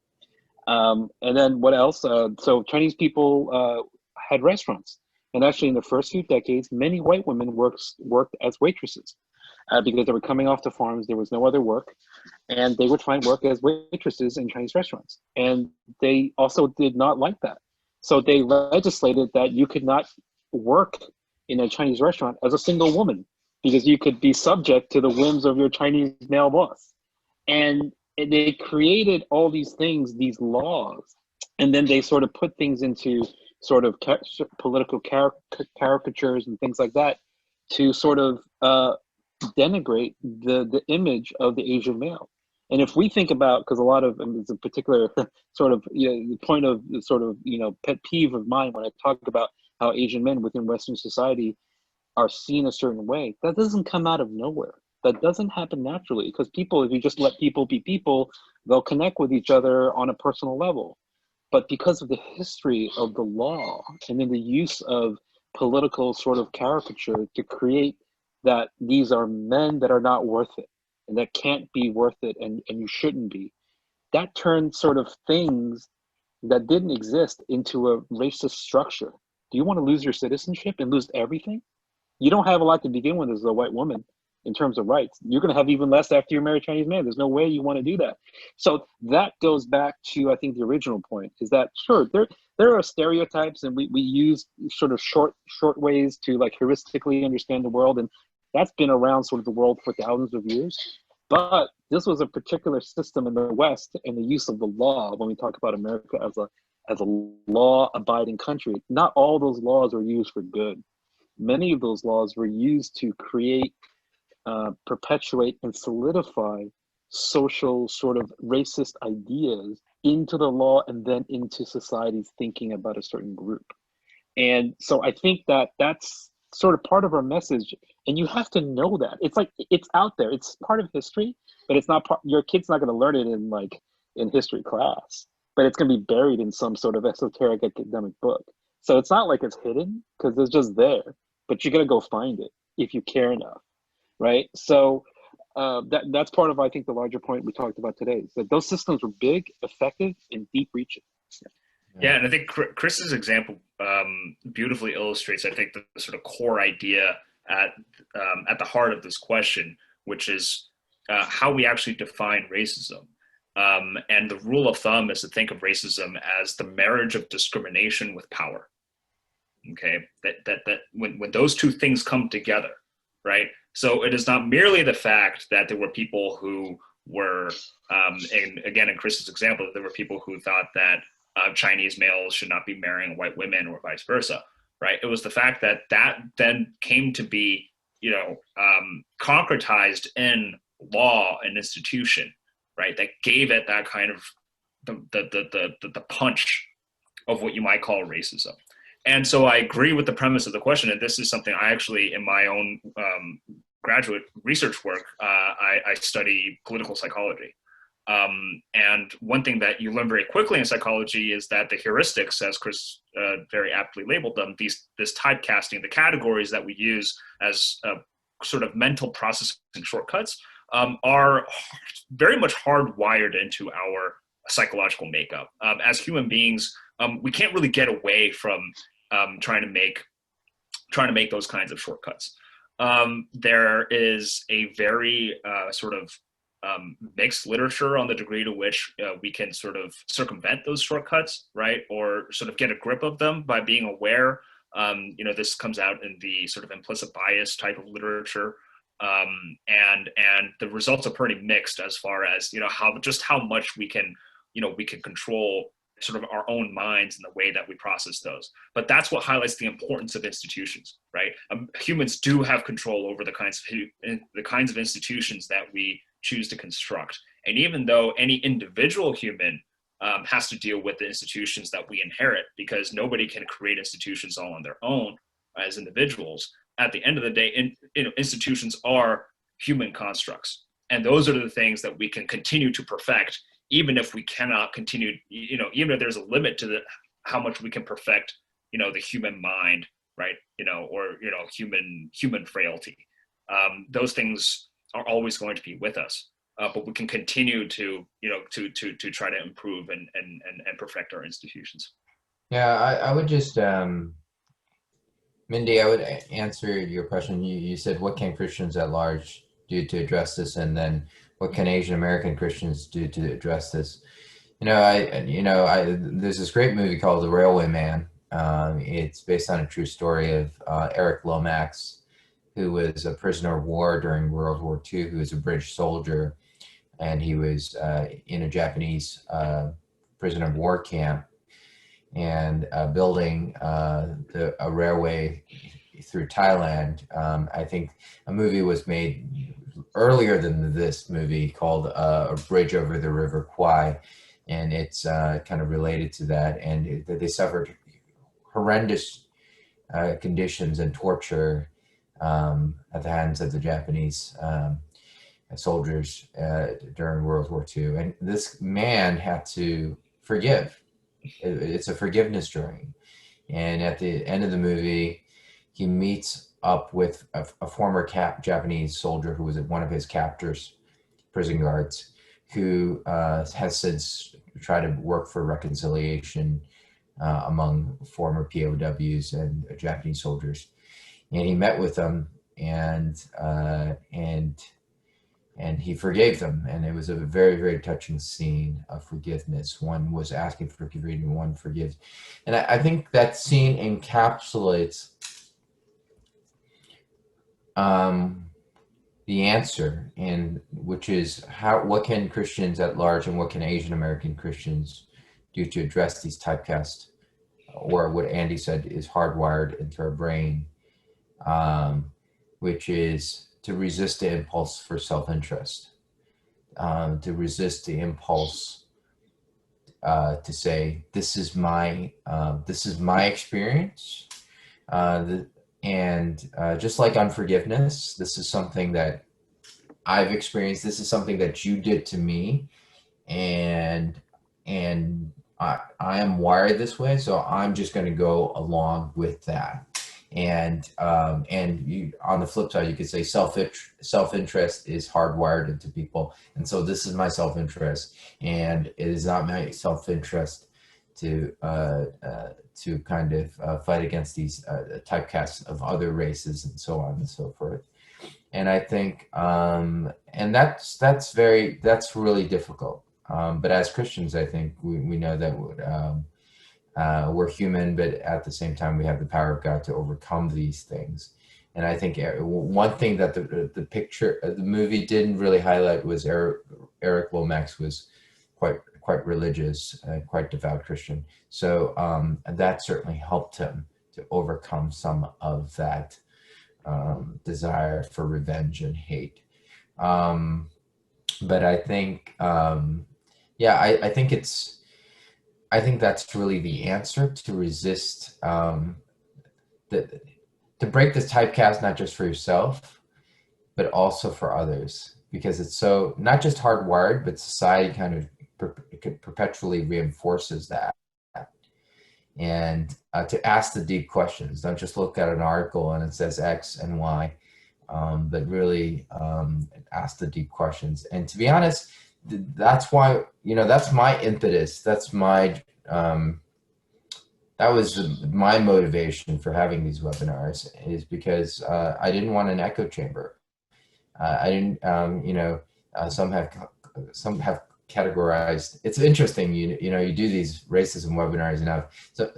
And then what else? So Chinese people had restaurants. And actually in the first few decades, many white women worked as waitresses because they were coming off the farms. There was no other work. And they would find work as waitresses in Chinese restaurants. And they also did not like that. So they legislated that you could not work in a Chinese restaurant as a single woman because you could be subject to the whims of your Chinese male boss. And they created all these things, these laws, and then they sort of put things into sort of political caricatures and things like that to sort of denigrate the image of the Asian male. And if we think about, because a lot of, and it's a particular sort of, the point of sort of, pet peeve of mine when I talk about how Asian men within Western society are seen a certain way, that doesn't come out of nowhere. That doesn't happen naturally because people, if you just let people be people, they'll connect with each other on a personal level. But because of the history of the law and then the use of political sort of caricature to create that these are men that are not worth it and that can't be worth it and you shouldn't be, that turned sort of things that didn't exist into a racist structure. Do you want to lose your citizenship and lose everything? You don't have a lot to begin with as a white woman in terms of rights. You're going to have even less after you marry a Chinese man. There's no way you want to do that. So that goes back to, I think, the original point is that, sure, there are stereotypes and we use sort of short ways to like heuristically understand the world. And that's been around sort of the world for thousands of years. But this was a particular system in the West and the use of the law when we talk about America as a law-abiding country. Not all those laws were used for good. Many of those laws were used to create, perpetuate, and solidify social sort of racist ideas into the law and then into society's thinking about a certain group. And so I think that that's sort of part of our message. And you have to know that. It's like, it's out there. It's part of history, but it's not your kid's not going to learn it in history class, but it's going to be buried in some sort of esoteric academic book. So it's not like it's hidden because it's just there, but you got to go find it if you care enough, right? So that's part of, I think, the larger point we talked about today, is that those systems were big, effective, and deep reaching. Yeah, and I think Chris's example beautifully illustrates, I think, the sort of core idea at the heart of this question, which is how we actually define racism. And the rule of thumb is to think of racism as the marriage of discrimination with power. Okay, that when those two things come together, right? So it is not merely the fact that there were people who were, and again, in Chris's example, there were people who thought that Chinese males should not be marrying white women or vice versa, right? It was the fact that then came to be, concretized in law and institution, right? That gave it that kind of the punch of what you might call racism. And so I agree with the premise of the question, and this is something I actually, in my own graduate research work, I study political psychology. And one thing that you learn very quickly in psychology is that the heuristics, as Chris very aptly labeled them, this typecasting, the categories that we use as sort of mental processing shortcuts, are very much hardwired into our psychological makeup. As human beings, we can't really get away from trying to make those kinds of shortcuts. There is a very sort of mixed literature on the degree to which we can sort of circumvent those shortcuts, right? Or sort of get a grip of them by being aware. This comes out in the sort of implicit bias type of literature. And the results are pretty mixed as far as, how much we can control sort of our own minds and the way that we process those. But that's what highlights the importance of institutions, right? Humans do have control over the kinds of institutions that we choose to construct. And even though any individual human has to deal with the institutions that we inherit, because nobody can create institutions all on their own as individuals, at the end of the day, institutions are human constructs. And those are the things that we can continue to perfect, even if we cannot continue, even if there's a limit to how much we can perfect, the human mind, right? Or human frailty. Those things are always going to be with us, but we can continue to try to improve and perfect our institutions. Yeah, I would just, Mindy, I would answer your question. You said, what can Christians at large do to address this? And then what can Asian American Christians do to address this? There's this great movie called The Railway Man. It's based on a true story of Eric Lomax, who was a prisoner of war during World War II, who was a British soldier, and he was in a Japanese prisoner of war camp, and building a railway through Thailand. I think a movie was made earlier than this movie called A Bridge Over the River Kwai, and it's kind of related to that. And they suffered horrendous conditions and torture at the hands of the Japanese soldiers during World War II. And this man had to forgive. It's a forgiveness journey. And at the end of the movie, he meets up with a former Japanese soldier who was one of his captors, prison guards, who has since tried to work for reconciliation among former POWs and Japanese soldiers. And he met with them, and he forgave them. And it was a very, very touching scene of forgiveness. One was asking for forgiveness, one forgives. And I think that scene encapsulates the answer, and which is what can Christians at large and what can Asian American Christians do to address these typecasts, or what Andy said is hardwired into our brain, which is to resist the impulse for self-interest, to resist the impulse to say, this is my experience, and just like unforgiveness, this is something that I've experienced. This is something that you did to me, and I am wired this way, so I'm just going to go along with that. And you, on the flip side, you could say self-interest is hardwired into people. And so this is my self-interest, and it is not my self-interest to kind of fight against these typecasts of other races and so on and so forth. And I think, and that's really difficult. But as Christians, I think we know that we're human, but at the same time, we have the power of God to overcome these things. And I think one thing that the movie didn't really highlight was Eric Lomax was quite religious, quite devout Christian. So that certainly helped him to overcome some of that desire for revenge and hate. But I think, I think that's really the answer, to resist, to break this typecast, not just for yourself, but also for others, because it's so not just hardwired, but society kind of perpetually reinforces that. And to ask the deep questions, don't just look at an article and it says X and Y, but really ask the deep questions. And to be honest, that's why, that's my impetus. That's my, that was my motivation for having these webinars, is because I didn't want an echo chamber. I didn't, some have categorized. It's interesting, you do these racism webinars and so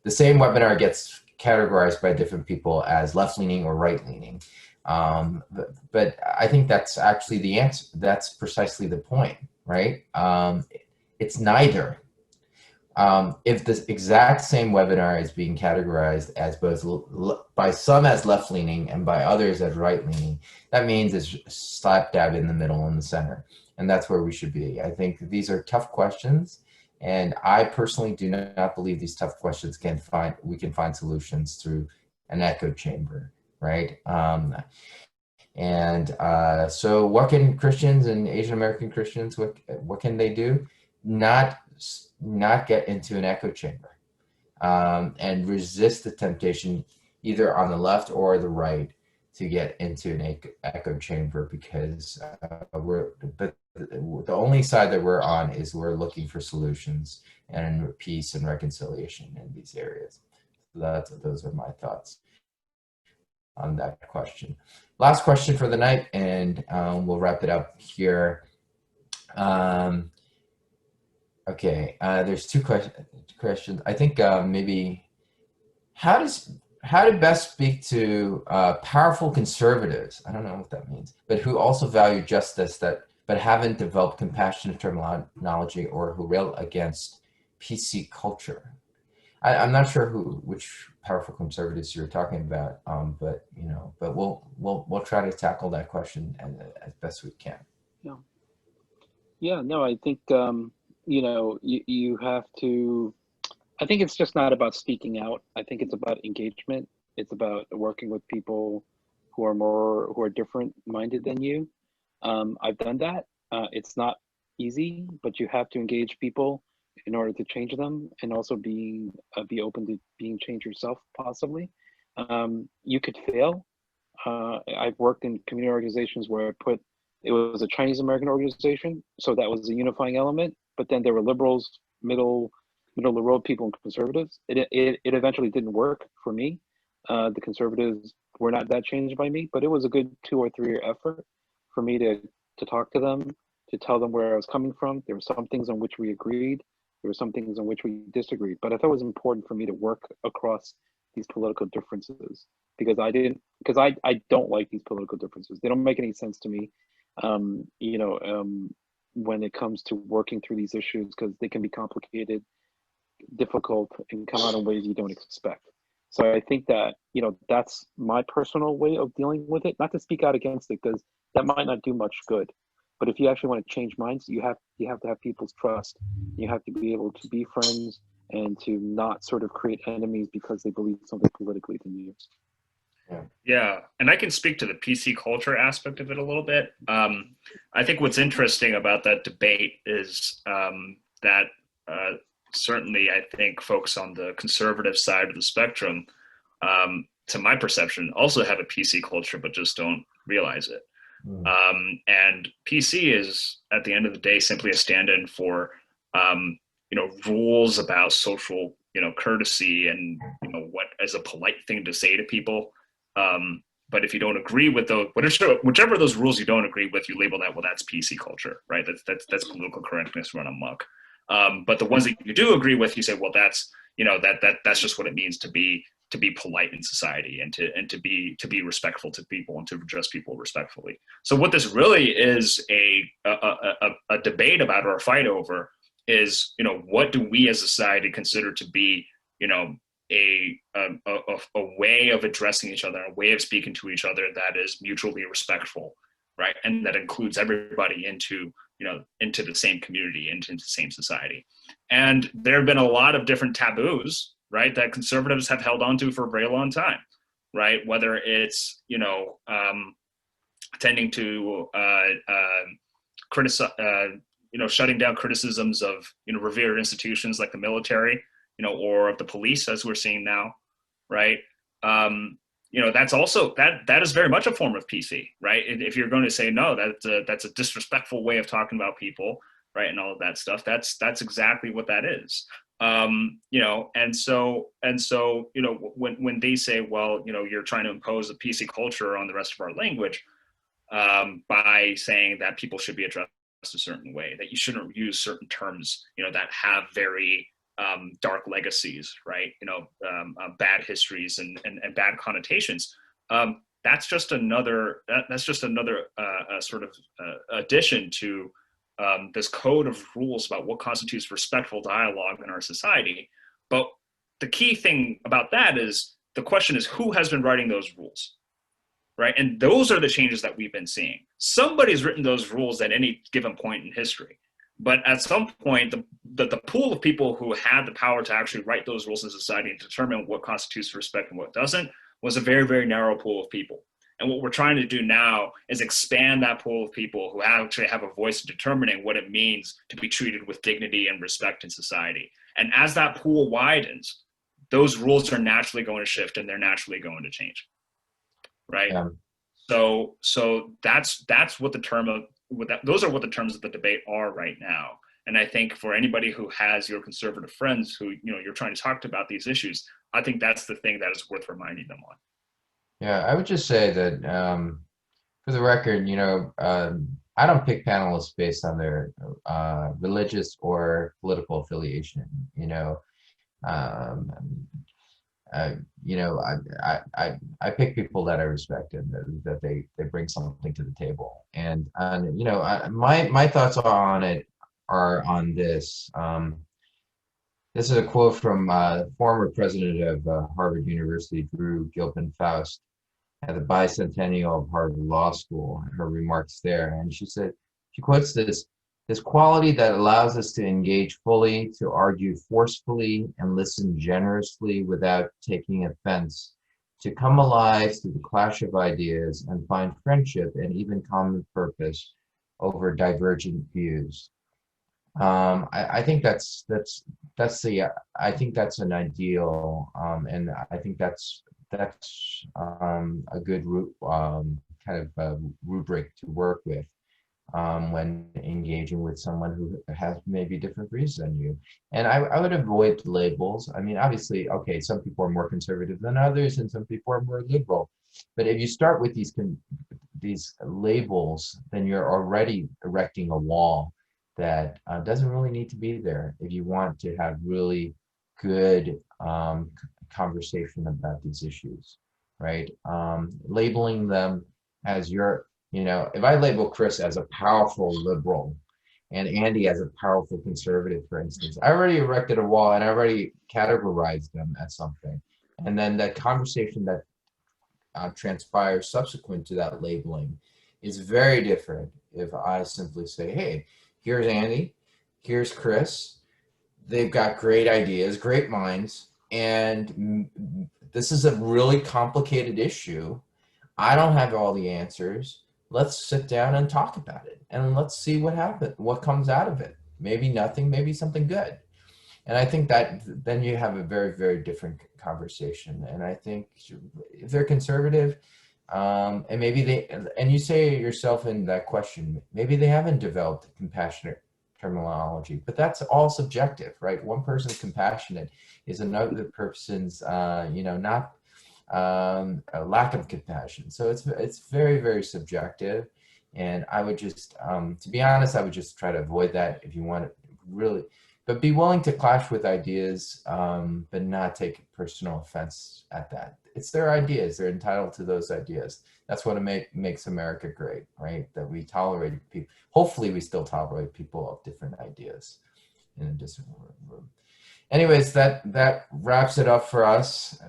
the same webinar gets categorized by different people as left-leaning or right-leaning. But I think that's actually the answer. That's precisely the point, right? It's neither. If the exact same webinar is being categorized as both by some as left-leaning and by others as right-leaning, that means it's slap dab in the middle, in the center. And that's where we should be. I think these are tough questions. And I personally do not believe these tough questions we can find solutions through an echo chamber, right? So what can Christians and Asian American Christians, what can they do? Not get into an echo chamber, and resist the temptation, either on the left or the right, to get into an echo chamber, because the only side that we're on is we're looking for solutions and peace and reconciliation in these areas. So those are my thoughts on that question. Last question for the night, and we'll wrap it up here. Okay, there's two questions. I think maybe how to best speak to powerful conservatives, I don't know what that means, but who also value justice but haven't developed compassionate terminology, or who rail against PC culture. I'm not sure which powerful conservatives you're talking about, but we'll try to tackle that question as best we can. Yeah. No, I think you have to. I think it's just not about speaking out. I think it's about engagement. It's about working with people who are different minded than you. I've done that. It's not easy, but you have to engage people in order to change them, and also be open to being changed yourself, possibly. You could fail. I've worked in community organizations where it was a Chinese American organization, so that was a unifying element, but then there were liberals, middle of the road people, and conservatives. It eventually didn't work for me. The conservatives were not that changed by me, but it was a good 2 or 3 year effort for me to talk to them, to tell them where I was coming from. There were some things on which we agreed. There were some things on which we disagreed, but I thought it was important for me to work across these political differences, because I don't like these political differences. They don't make any sense to me, when it comes to working through these issues, because they can be complicated, difficult, and come out in ways you don't expect. So I think that, that's my personal way of dealing with it. Not to speak out against it, because that might not do much good. But if you actually want to change minds, you have to have people's trust. You have to be able to be friends and to not sort of create enemies because they believe something politically than you. Yeah, and I can speak to the PC culture aspect of it a little bit. I think what's interesting about that debate is that certainly, I think folks on the conservative side of the spectrum, to my perception, also have a PC culture, but just don't realize it. And PC is, at the end of the day, simply a stand-in for, rules about social, courtesy and, what is a polite thing to say to people. But if you don't agree with those, whichever of those rules you don't agree with, you label that, well, that's PC culture, right? That's political correctness run amok. But the ones that you do agree with, you say, well, that's, that's just what it means to be polite in society and to be respectful to people and to address people respectfully. So what this really is a debate about, or a fight over, is, what do we as a society consider to be, a way of addressing each other, a way of speaking to each other that is mutually respectful, right? And that includes everybody into the same community, into the same society. And there have been a lot of different taboos, right, that conservatives have held on to for a very long time, right? Whether it's, tending to criticize, shutting down criticisms of, revered institutions like the military, or of the police, as we're seeing now, right? That's also, that is very much a form of PC, right? If you're going to say, no, that's a disrespectful way of talking about people, right? And all of that stuff, that's exactly what that is. And so, when they say, well, you're trying to impose a PC culture on the rest of our language, by saying that people should be addressed a certain way, that you shouldn't use certain terms, that have very dark legacies, right? Bad histories and bad connotations. That's just another sort of addition to this code of rules about what constitutes respectful dialogue in our society. But the key thing about that is, the question is, who has been writing those rules, right? And those are the changes that we've been seeing. Somebody's written those rules at any given point in history. But at some point, the pool of people who had the power to actually write those rules in society and determine what constitutes respect and what doesn't was a very, very narrow pool of people. And what we're trying to do now is expand that pool of people who actually have a voice in determining what it means to be treated with dignity and respect in society. And as that pool widens, those rules are naturally going to shift and they're naturally going to change, right? Yeah. So that's what the term of, those are what the terms of the debate are right now. And I think for anybody who has your conservative friends who, you're trying to talk to about these issues, I think that's the thing that is worth reminding them on. Yeah, I would just say that, for the record, I don't pick panelists based on their religious or political affiliation. I pick people that I respect and that they bring something to the table. And my thoughts are on this. This is a quote from former president of Harvard University, Drew Gilpin-Faust, at the bicentennial of Harvard Law School, and her remarks there. And she quotes this quality that allows us to engage fully, to argue forcefully, and listen generously without taking offense, to come alive to the clash of ideas and find friendship and even common purpose over divergent views. I think that's an ideal, and I think that's a good kind of rubric to work with when engaging with someone who has maybe different views than you. And I would avoid labels. I mean, obviously, okay, some people are more conservative than others, and some people are more liberal. But if you start with these labels, then you're already erecting a wall that doesn't really need to be there if you want to have really good conversation about these issues, right? Labeling them as if I label Chris as a powerful liberal and Andy as a powerful conservative, for instance, I already erected a wall and I already categorized them as something. And then the conversation that transpires subsequent to that labeling is very different if I simply say, hey, here's Andy, here's Chris. They've got great ideas, great minds, and this is a really complicated issue. I don't have all the answers. Let's sit down and talk about it, and let's see what happens, what comes out of it. Maybe nothing, maybe something good. And I think that then you have a very, very different conversation. And I think if they're conservative, and maybe and you say yourself in that question, maybe they haven't developed compassionate terminology, but that's all subjective, right? One person's compassionate is another person's, not a lack of compassion. So it's very, very subjective. And I would just, to be honest, I would just try to avoid that if you want to really, but be willing to clash with ideas, but not take personal offense at that. It's their ideas. They're entitled to those ideas. That's what makes America great, right? That we tolerate people. Hopefully we still tolerate people of different ideas in a different room. Anyways, that wraps it up for us,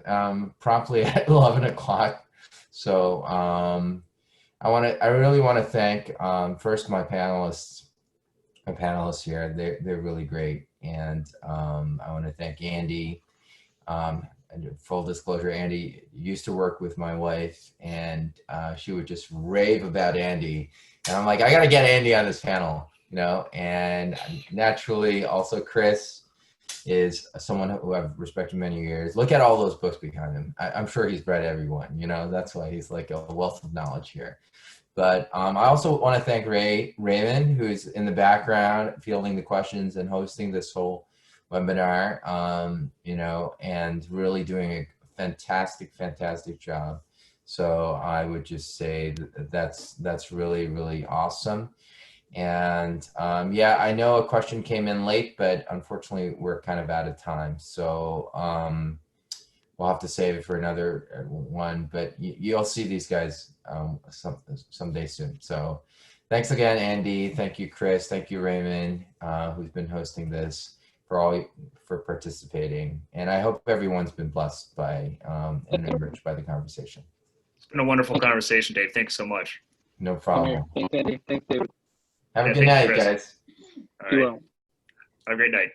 promptly at 11 o'clock. So I really want to thank first my panelists here. They're really great. And I want to thank Andi. And full disclosure, Andi used to work with my wife, and she would just rave about Andi. And I'm like, I got to get Andi on this panel, and naturally also Chris is someone who I've respected many years. Look at all those books behind him. I'm sure he's read everyone, that's why he's like a wealth of knowledge here. But I also want to thank Raymond, who's in the background fielding the questions and hosting this whole webinar, and really doing a fantastic, fantastic job. So I would just say that's really, really awesome. And I know a question came in late, but unfortunately we're kind of out of time. So we'll have to save it for another one, but you'll see these guys someday soon. So thanks again, Andi. Thank you, Chris. Thank you, Raymond, who's been hosting this, for participating. And I hope everyone's been blessed by and enriched by the conversation. It's been a wonderful conversation, Dave. Thanks so much. No problem. Thanks, Andy. Thanks, David. Have a good night, guys. All right. Have a great night.